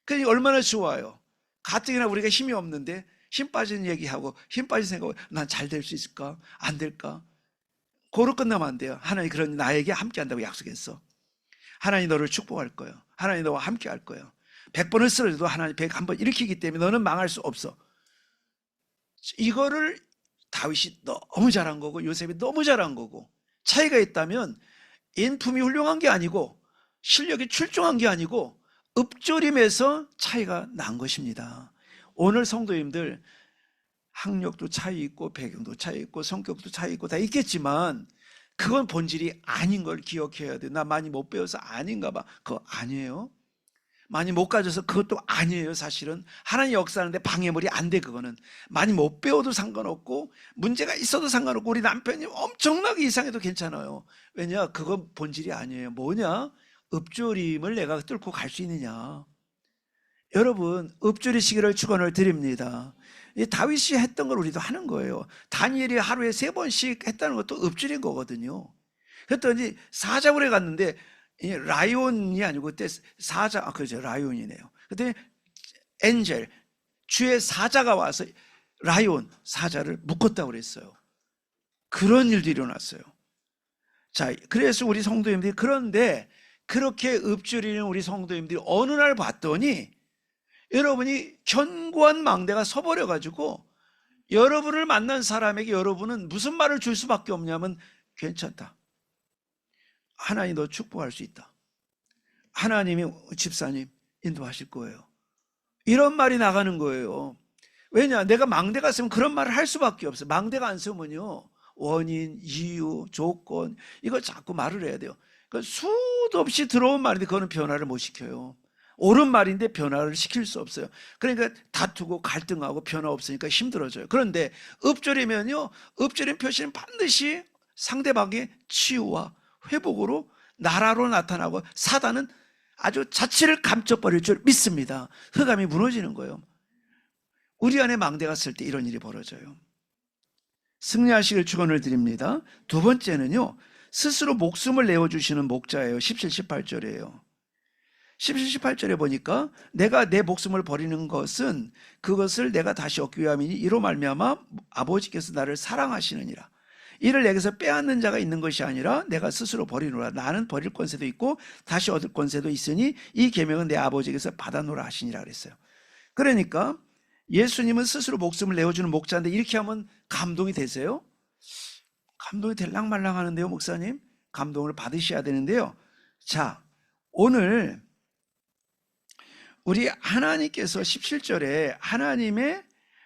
그러니 얼마나 좋아요. 가뜩이나 우리가 힘이 없는데 힘 빠진 얘기하고 힘 빠진 생각하고 난 잘 될 수 있을까? 안 될까? 고로 끝나면 안 돼요. 하나님 그런 나에게 함께 한다고 약속했어. 하나님 너를 축복할 거예요. 하나님 너와 함께 할 거예요. 100번을 쓰러져도 하나님 101번 일으키기 때문에 너는 망할 수 없어. 이거를 다윗이 너무 잘한 거고 요셉이 너무 잘한 거고, 차이가 있다면 인품이 훌륭한 게 아니고 실력이 출중한 게 아니고 읍조림에서 차이가 난 것입니다. 오늘 성도님들 학력도 차이 있고 배경도 차이 있고 성격도 차이 있고 다 있겠지만 그건 본질이 아닌 걸 기억해야 돼. 나 많이 못 배워서 아닌가 봐. 그거 아니에요. 많이 못 가져서 그것도 아니에요. 사실은 하나님 역사하는데 방해물이 안 돼. 그거는 많이 못 배워도 상관없고 문제가 있어도 상관없고 우리 남편이 엄청나게 이상해도 괜찮아요. 왜냐? 그건 본질이 아니에요. 뭐냐? 읍조림을 내가 뚫고 갈 수 있느냐. 여러분, 읍조리시기를 축원을 드립니다. 이 다윗이 했던 걸 우리도 하는 거예요. 다니엘이 하루에 3번씩 했다는 것도 읍조리인 거거든요. 그랬더니 사자굴에 갔는데 라이온이 아니고 그때 사자, 그렇죠, 라이온이네요. 그때 엔젤, 주의 사자가 와서 라이온, 사자를 묶었다고 그랬어요. 그런 일도 일어났어요. 자, 그래서 우리 성도님들이, 그런데 그렇게 읍조리는 우리 성도님들이 어느 날 봤더니 여러분이 견고한 망대가 서버려가지고 여러분을 만난 사람에게 여러분은 무슨 말을 줄 수밖에 없냐면 괜찮다. 하나님 너 축복할 수 있다. 하나님이 집사님 인도하실 거예요. 이런 말이 나가는 거예요. 왜냐? 내가 망대가 있으면 그런 말을 할 수밖에 없어요. 망대가 안 쓰면요, 원인, 이유, 조건 이걸 자꾸 말을 해야 돼요. 그러니까 수도 없이 들어온 말인데 그거는 변화를 못 시켜요. 옳은 말인데 변화를 시킬 수 없어요. 그러니까 다투고 갈등하고 변화 없으니까 힘들어져요. 그런데 읍조리면요, 읍조림 표시는 반드시 상대방의 치유와 회복으로 나라로 나타나고 사단은 아주 자취를 감춰버릴 줄 믿습니다. 흑암이 무너지는 거예요. 우리 안에 망대가 쓸 때 이런 일이 벌어져요. 승리하시길 축원을 드립니다. 두 번째는요, 스스로 목숨을 내어주시는 목자예요. 17, 18절이에요. 17, 18절에 보니까 내가 내 목숨을 버리는 것은 그것을 내가 다시 얻기 위함이니 이로 말미암아 아버지께서 나를 사랑하시느니라. 이를 내게서 빼앗는 자가 있는 것이 아니라 내가 스스로 버리노라. 나는 버릴 권세도 있고 다시 얻을 권세도 있으니 이 계명은 내 아버지께서 받아노라 하시니라 그랬어요. 그러니까 예수님은 스스로 목숨을 내어주는 목자인데 이렇게 하면 감동이 되세요? 감동이 될랑말랑 하는데요, 목사님. 감동을 받으셔야 되는데요. 자, 오늘 우리 하나님께서 17절에 하나님의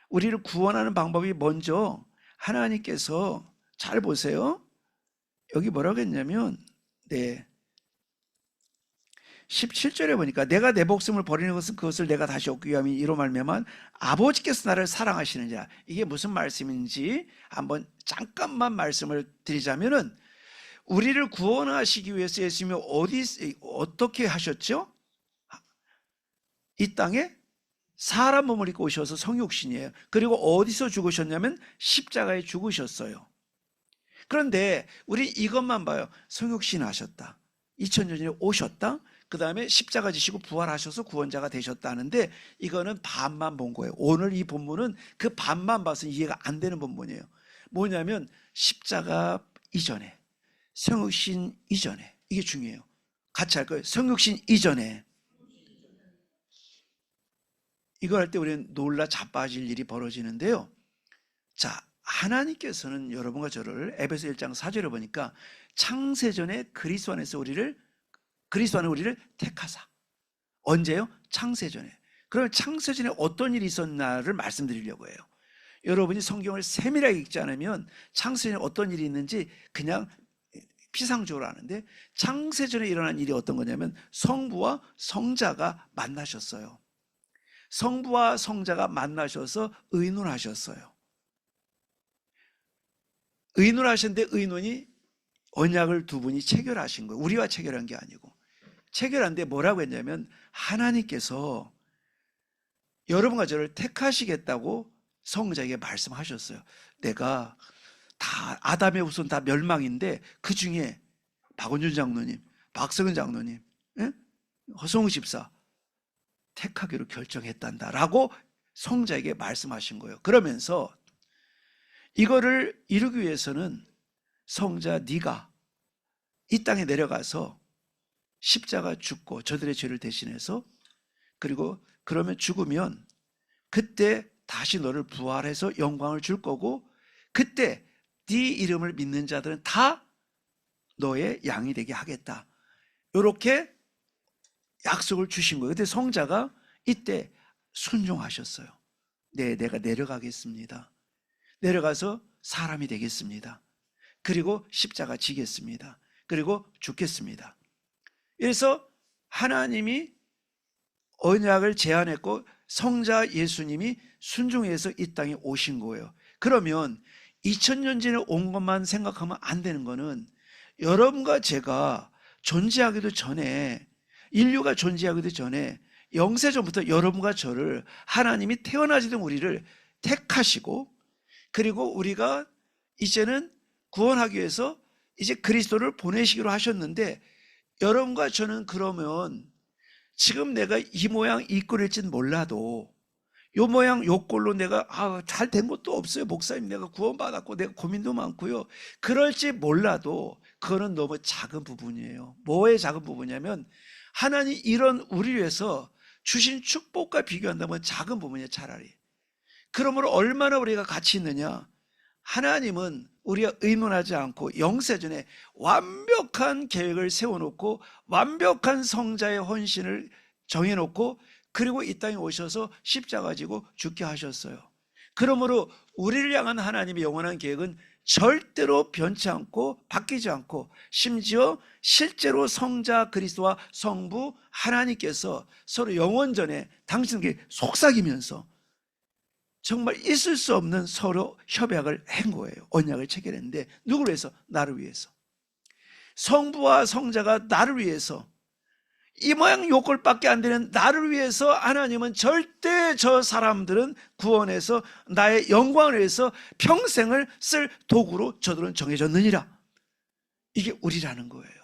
우리를 구원하는 방법이 먼저, 하나님께서 잘 보세요. 여기 뭐라고 했냐면 17절에 보니까 내가 내 목숨을 버리는 것은 그것을 내가 다시 얻기 위함이 이로 말미암아 아버지께서 나를 사랑하시느냐. 이게 무슨 말씀인지 한번 잠깐만 말씀을 드리자면은, 우리를 구원하시기 위해서 예수님이 어떻게 하셨죠? 이 땅에 사람 몸을 입고 오셔서 성육신이에요. 그리고 어디서 죽으셨냐면 십자가에 죽으셨어요. 그런데 우리 이것만 봐요. 성육신 하셨다, 2000년 전에 오셨다, 그 다음에 십자가 지시고 부활하셔서 구원자가 되셨다는데 이거는 반만 본 거예요. 오늘 이 본문은 그 반만 봐서 이해가 안 되는 본문이에요. 뭐냐면 십자가 이전에, 성육신 이전에, 이게 중요해요. 같이 할 거예요. 성육신 이전에. 이거 할 때 우리는 놀라 자빠질 일이 벌어지는데요. 자, 하나님께서는 여러분과 저를 에베소 1장 4절에 보니까 창세전에 그리스도 안에서 우리를 택하사. 언제요? 창세전에. 그럼 창세전에 어떤 일이 있었나를 말씀드리려고 해요. 여러분이 성경을 세밀하게 읽지 않으면 창세전에 어떤 일이 있는지 그냥 피상적으로 아는데, 창세전에 일어난 일이 어떤 거냐면 성부와 성자가 만나셨어요. 성부와 성자가 만나셔서 의논하셨어요. 의논하셨는데 의논이 언약을 두 분이 체결하신 거예요. 우리와 체결한 게 아니고. 체결한데 뭐라고 했냐면 하나님께서 여러분과 저를 택하시겠다고 성자에게 말씀하셨어요. 내가 다 아담의 후손 다 멸망인데 그 중에 박원준 장로님, 박석은 장로님, 허성우 집사 택하기로 결정했단다라고 성자에게 말씀하신 거예요. 그러면서 이거를 이루기 위해서는 성자 네가 이 땅에 내려가서 십자가 죽고 저들의 죄를 대신해서, 그리고 그러면 죽으면 그때 다시 너를 부활해서 영광을 줄 거고, 그때 네 이름을 믿는 자들은 다 너의 양이 되게 하겠다. 이렇게 약속을 주신 거예요. 근데 성자가 이때 순종하셨어요. 네, 내가 내려가겠습니다. 내려가서 사람이 되겠습니다. 그리고 십자가 지겠습니다. 그리고 죽겠습니다. 그래서 하나님이 언약을 제안했고 성자 예수님이 순종해서 이 땅에 오신 거예요. 그러면 2000년 전에 온 것만 생각하면 안 되는 거는, 여러분과 제가 존재하기도 전에, 인류가 존재하기도 전에 영세전부터 여러분과 저를 하나님이 태어나지 던 우리를 택하시고, 그리고 우리가 이제는 구원하기 위해서 이제 그리스도를 보내시기로 하셨는데, 여러분과 저는 그러면 지금 내가 이 모양 이 꼴일진 몰라도, 요 모양 요 꼴로 내가 잘 된 것도 없어요. 목사님 내가 구원받았고 내가 고민도 많고요. 그럴지 몰라도 그거는 너무 작은 부분이에요. 뭐의 작은 부분이냐면, 하나님 이런 우리를 위해서 주신 축복과 비교한다면 작은 부분이에요, 차라리. 그러므로 얼마나 우리가 가치 있느냐. 하나님은 우리가 의논하지 않고 영세전에 완벽한 계획을 세워놓고 완벽한 성자의 헌신을 정해놓고, 그리고 이 땅에 오셔서 십자가 지고 죽게 하셨어요. 그러므로 우리를 향한 하나님의 영원한 계획은 절대로 변치 않고 바뀌지 않고, 심지어 실제로 성자 그리스도와 성부 하나님께서 서로 영원전에 당신에게 속삭이면서 정말 있을 수 없는 서로 협약을 한 거예요. 언약을 체결했는데, 누구를 위해서? 나를 위해서. 성부와 성자가 나를 위해서, 이 모양 요꼴밖에 안 되는 나를 위해서 하나님은 절대 저 사람들은 구원해서 나의 영광을 위해서 평생을 쓸 도구로 저들은 정해졌느니라. 이게 우리라는 거예요.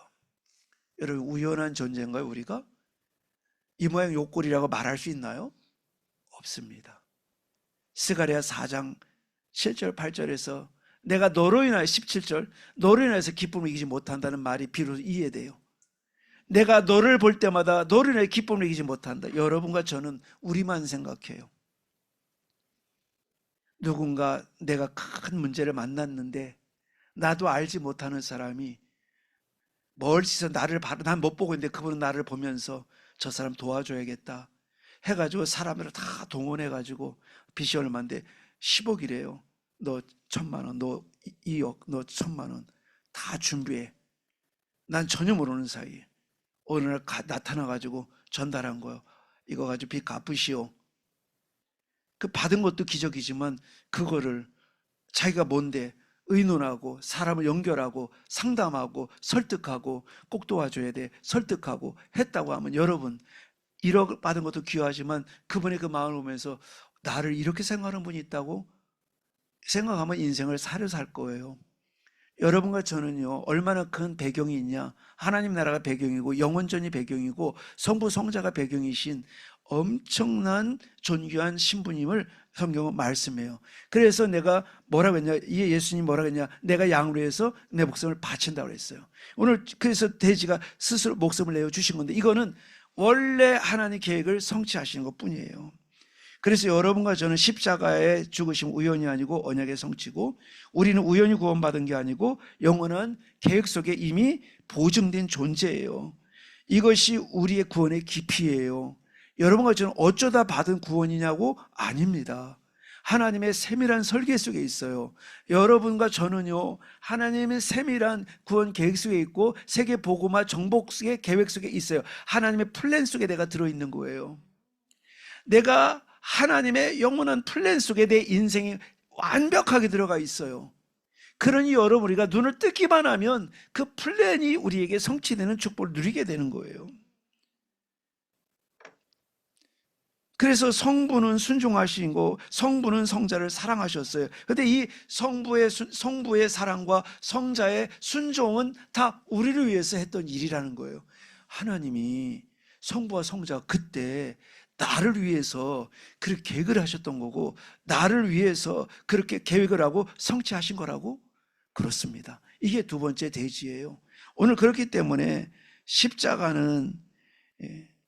여러분, 우연한 존재인가요? 우리가 이 모양 요꼴이라고 말할 수 있나요? 없습니다. 스가랴 4장 7절 8절에서 내가 너로 인하여, 17절, 너로 인하여서 기쁨을 이기지 못한다는 말이 비로소 이해돼요. 내가 너를 볼 때마다 너로 인하여 기쁨을 이기지 못한다. 여러분과 저는 우리만 생각해요. 누군가 내가 큰 문제를 만났는데 나도 알지 못하는 사람이 멀리서 나를 난 못 보고 있는데 그분은 나를 보면서 저 사람 도와줘야겠다 해가지고 사람들을 다 동원해가지고, 빚이 얼마인데 10억이래요. 너 1000만 원, 너 2억, 너 1000만 원 다 준비해. 난 전혀 모르는 사이에 어느 날 나타나가지고 전달한 거예요. 이거 가지고 빚 갚으시오. 그 받은 것도 기적이지만 그거를 자기가 뭔데 의논하고 사람을 연결하고 상담하고 설득하고 꼭 도와줘야 돼 설득하고 했다고 하면, 여러분 1억 받은 것도 귀하지만 그분의 그 마음을 보면서 나를 이렇게 생각하는 분이 있다고 생각하면 인생을 사려 살 거예요. 여러분과 저는요, 얼마나 큰 배경이 있냐. 하나님 나라가 배경이고 영원전이 배경이고 성부 성자가 배경이신 엄청난 존귀한 신부님을 성경은 말씀해요. 그래서 내가 뭐라고 했냐, 예수님 뭐라고 했냐, 내가 양으로 해서 내 목숨을 바친다고 했어요. 오늘 그래서 돼지가 스스로 목숨을 내어 주신 건데, 이거는 원래 하나님 계획을 성취하시는 것 뿐이에요. 그래서 여러분과 저는 십자가의 죽으심 우연이 아니고 언약의 성취고, 우리는 우연히 구원받은 게 아니고 영원한 계획 속에 이미 보증된 존재예요. 이것이 우리의 구원의 깊이예요. 여러분과 저는 어쩌다 받은 구원이냐고? 아닙니다. 하나님의 세밀한 설계 속에 있어요. 여러분과 저는요, 하나님의 세밀한 구원 계획 속에 있고 세계 복음화 정복 속의 계획 속에 있어요. 하나님의 플랜 속에 내가 들어있는 거예요. 내가 하나님의 영원한 플랜 속에 내 인생이 완벽하게 들어가 있어요. 그러니 여러분, 우리가 눈을 뜨기만 하면 그 플랜이 우리에게 성취되는 축복을 누리게 되는 거예요. 그래서 성부는 순종하시고 성부는 성자를 사랑하셨어요. 그런데 이 성부의 사랑과 성자의 순종은 다 우리를 위해서 했던 일이라는 거예요. 하나님이 성부와 성자가 그때 나를 위해서 그렇게 계획을 하셨던 거고, 나를 위해서 그렇게 계획을 하고 성취하신 거라고? 그렇습니다. 이게 두 번째 대지예요. 오늘 그렇기 때문에 십자가는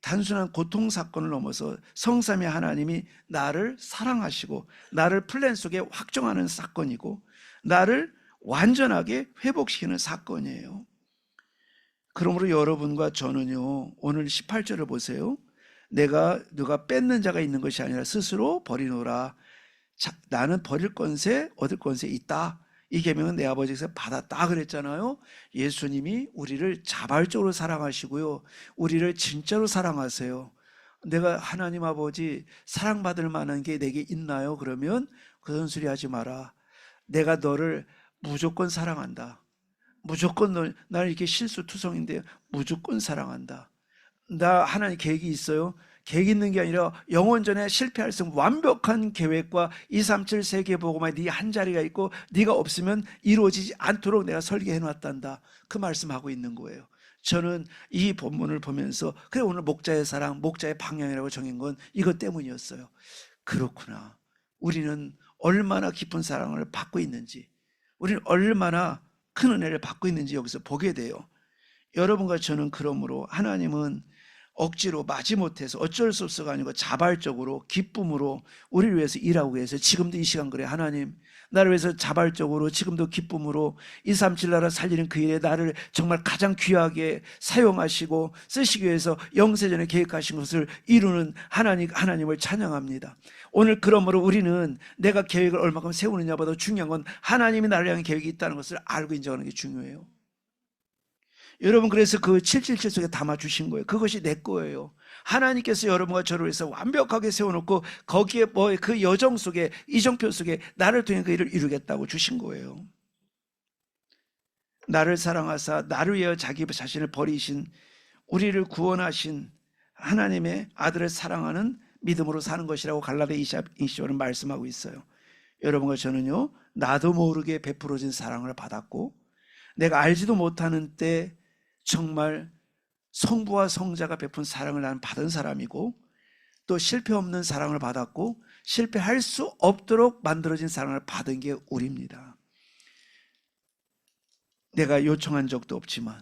단순한 고통 사건을 넘어서 성삼위 하나님이 나를 사랑하시고 나를 플랜 속에 확정하는 사건이고 나를 완전하게 회복시키는 사건이에요. 그러므로 여러분과 저는요, 오늘 18절을 보세요. 누가 뺏는 자가 있는 것이 아니라 스스로 버리노라. 나는 버릴 건세 얻을 건세 있다. 이 계명은 내 아버지께서 받았다 그랬잖아요. 예수님이 우리를 자발적으로 사랑하시고요, 우리를 진짜로 사랑하세요. 내가 하나님 아버지 사랑받을 만한 게 내게 있나요? 그러면 그런 소리 하지 마라. 내가 너를 무조건 사랑한다. 무조건 나는 이렇게 실수투성인데 무조건 사랑한다. 나 하나님 계획이 있어요. 계획 있는 게 아니라 영원전에 실패할 수 없는 완벽한 계획과 237 세계보고만 네 한 자리가 있고 네가 없으면 이루어지지 않도록 내가 설계해 놨단다. 그 말씀하고 있는 거예요. 저는 이 본문을 보면서 그래, 오늘 목자의 사랑, 목자의 방향이라고 정한 건 이것 때문이었어요. 그렇구나. 우리는 얼마나 깊은 사랑을 받고 있는지, 우리는 얼마나 큰 은혜를 받고 있는지 여기서 보게 돼요. 여러분과 저는 그러므로 하나님은 억지로 마지못해서 어쩔 수 없어가 아니고 자발적으로 기쁨으로 우리를 위해서 일하고 계세요. 지금도 이 시간 그래. 하나님, 나를 위해서 자발적으로 지금도 기쁨으로 237 나라 살리는 그 일에 나를 정말 가장 귀하게 사용하시고 쓰시기 위해서 영세전에 계획하신 것을 이루는 하나님을 찬양합니다. 오늘 그러므로 우리는 내가 계획을 얼마큼 세우느냐보다 중요한 건 하나님이 나를 향한 계획이 있다는 것을 알고 인정하는 게 중요해요. 여러분, 그래서 그 777 속에 담아주신 거예요. 그것이 내 거예요. 하나님께서 여러분과 저를 위해서 완벽하게 세워놓고 거기에 그 여정 속에, 이정표 속에 나를 통해 그 일을 이루겠다고 주신 거예요. 나를 사랑하사 나를 위하여 자기 자신을 버리신, 우리를 구원하신 하나님의 아들을 사랑하는 믿음으로 사는 것이라고 갈라디아 20절은 말씀하고 있어요. 여러분과 저는요, 나도 모르게 베풀어진 사랑을 받았고 내가 알지도 못하는 때 정말 성부와 성자가 베푼 사랑을 나는 받은 사람이고, 또 실패 없는 사랑을 받았고 실패할 수 없도록 만들어진 사랑을 받은 게 우리입니다. 내가 요청한 적도 없지만,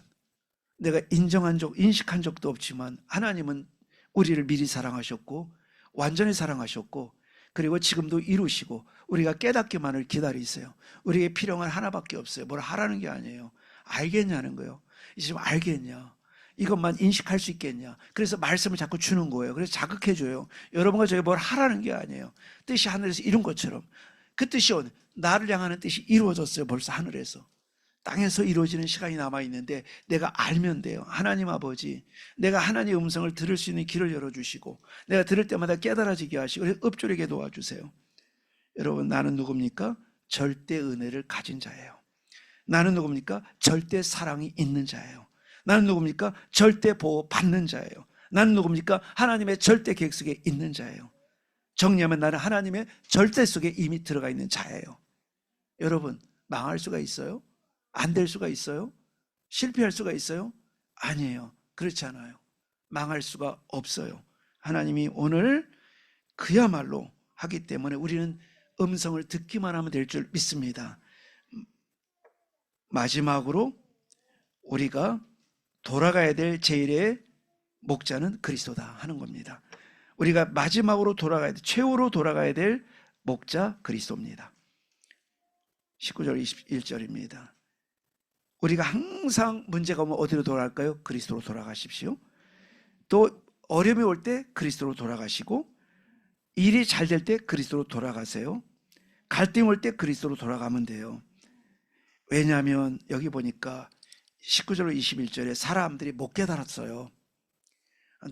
내가 인식한 적도 없지만 하나님은 우리를 미리 사랑하셨고 완전히 사랑하셨고, 그리고 지금도 이루시고 우리가 깨닫기만을 기다리세요. 우리에게 필요한 하나밖에 없어요. 뭘 하라는 게 아니에요. 알겠냐는 거예요. 이제 좀 알겠냐, 이것만 인식할 수 있겠냐. 그래서 말씀을 자꾸 주는 거예요. 그래서 자극해줘요. 여러분과 저에게 뭘 하라는 게 아니에요. 뜻이 하늘에서 이룬 것처럼 그 뜻이 나를 향하는 뜻이 이루어졌어요. 벌써 하늘에서. 땅에서 이루어지는 시간이 남아있는데 내가 알면 돼요. 하나님 아버지, 내가 하나님의 음성을 들을 수 있는 길을 열어주시고 내가 들을 때마다 깨달아지게 하시고 읊조리게 도와주세요. 여러분, 나는 누굽니까? 절대 은혜를 가진 자예요. 나는 누굽니까? 절대 사랑이 있는 자예요. 나는 누굽니까? 절대 보호 받는 자예요. 나는 누굽니까? 하나님의 절대 계획 속에 있는 자예요. 정리하면 나는 하나님의 절대 속에 이미 들어가 있는 자예요. 여러분, 망할 수가 있어요? 안 될 수가 있어요? 실패할 수가 있어요? 아니에요. 그렇지 않아요. 망할 수가 없어요. 하나님이 오늘 그야말로 하기 때문에 우리는 음성을 듣기만 하면 될 줄 믿습니다. 마지막으로 우리가 돌아가야 될 제1의 목자는 그리스도다 하는 겁니다. 우리가 마지막으로 돌아가야 될, 최후로 돌아가야 될 목자 그리스도입니다. 19절 21절입니다. 우리가 항상 문제가 오면 어디로 돌아갈까요? 그리스도로 돌아가십시오. 또 어려움이 올 때 그리스도로 돌아가시고, 일이 잘 될 때 그리스도로 돌아가세요. 갈등이 올 때 그리스도로 돌아가면 돼요. 왜냐하면 여기 보니까 19절 21절에 사람들이 못 깨달았어요.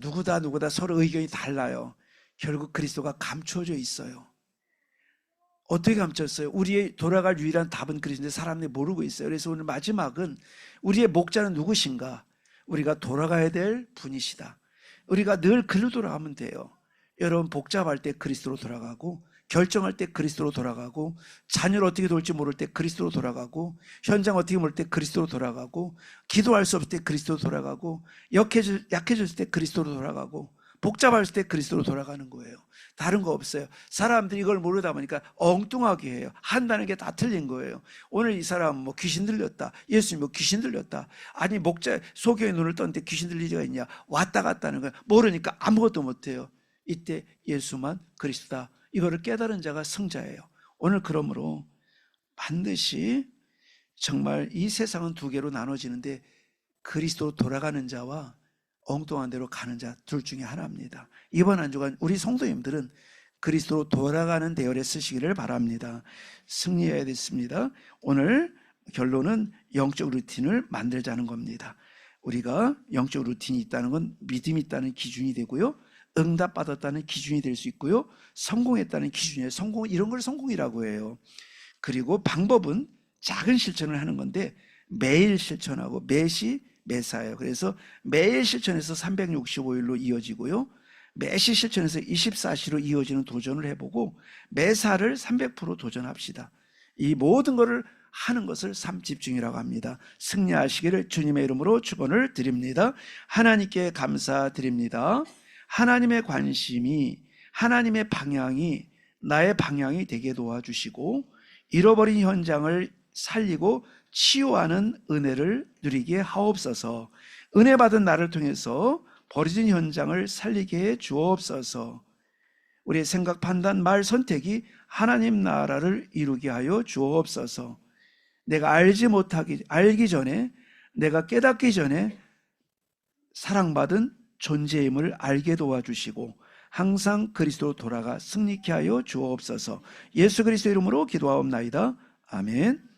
누구다 서로 의견이 달라요. 결국 그리스도가 감춰져 있어요. 어떻게 감췄어요? 우리의 돌아갈 유일한 답은 그리스도인데 사람들이 모르고 있어요. 그래서 오늘 마지막은 우리의 목자는 누구신가? 우리가 돌아가야 될 분이시다. 우리가 늘 그리로 돌아가면 돼요. 여러분, 복잡할 때 그리스도로 돌아가고, 결정할 때 그리스도로 돌아가고, 자녀를 어떻게 돌지 모를 때 그리스도로 돌아가고, 현장 어떻게 모를 때 그리스도로 돌아가고, 기도할 수 없을 때 그리스도로 돌아가고, 약해졌을 때 그리스도로 돌아가고, 복잡할 때 그리스도로 돌아가는 거예요. 다른 거 없어요. 사람들이 이걸 모르다 보니까 엉뚱하게 해요. 한다는 게 다 틀린 거예요. 오늘 이 사람 뭐 귀신 들렸다. 예수님 뭐 귀신 들렸다. 아니 목자 소경의 눈을 떴는데 귀신 들릴 리가 있냐. 왔다 갔다 하는 거예요. 모르니까 아무것도 못해요. 이때 예수만 그리스도다. 이거를 깨달은 자가 성자예요. 오늘 그러므로 반드시 정말 이 세상은 두 개로 나눠지는데 그리스도로 돌아가는 자와 엉뚱한 대로 가는 자 둘 중에 하나입니다. 이번 한 주간 우리 성도님들은 그리스도로 돌아가는 대열에 쓰시기를 바랍니다. 승리해야 됐습니다. 오늘 결론은 영적 루틴을 만들자는 겁니다. 우리가 영적 루틴이 있다는 건 믿음이 있다는 기준이 되고요, 응답받았다는 기준이 될 수 있고요, 성공했다는 기준이에요. 성공, 이런 걸 성공이라고 해요. 그리고 방법은 작은 실천을 하는 건데 매일 실천하고 매시 매사예요. 그래서 매일 실천해서 365일로 이어지고요, 매시 실천해서 24시로 이어지는 도전을 해보고 매사를 300% 도전합시다. 이 모든 것을 하는 것을 삶 집중이라고 합니다. 승리하시기를 주님의 이름으로 축원을 드립니다. 하나님께 감사드립니다. 하나님의 관심이, 하나님의 방향이 나의 방향이 되게 도와주시고 잃어버린 현장을 살리고 치유하는 은혜를 누리게 하옵소서. 은혜 받은 나를 통해서 버려진 현장을 살리게 해 주옵소서. 우리의 생각, 판단, 말, 선택이 하나님 나라를 이루게 하여 주옵소서. 내가 알기 전에, 내가 깨닫기 전에 사랑받은 존재임을 알게 도와주시고 항상 그리스도로 돌아가 승리케 하여 주옵소서. 예수 그리스도 이름으로 기도하옵나이다. 아멘.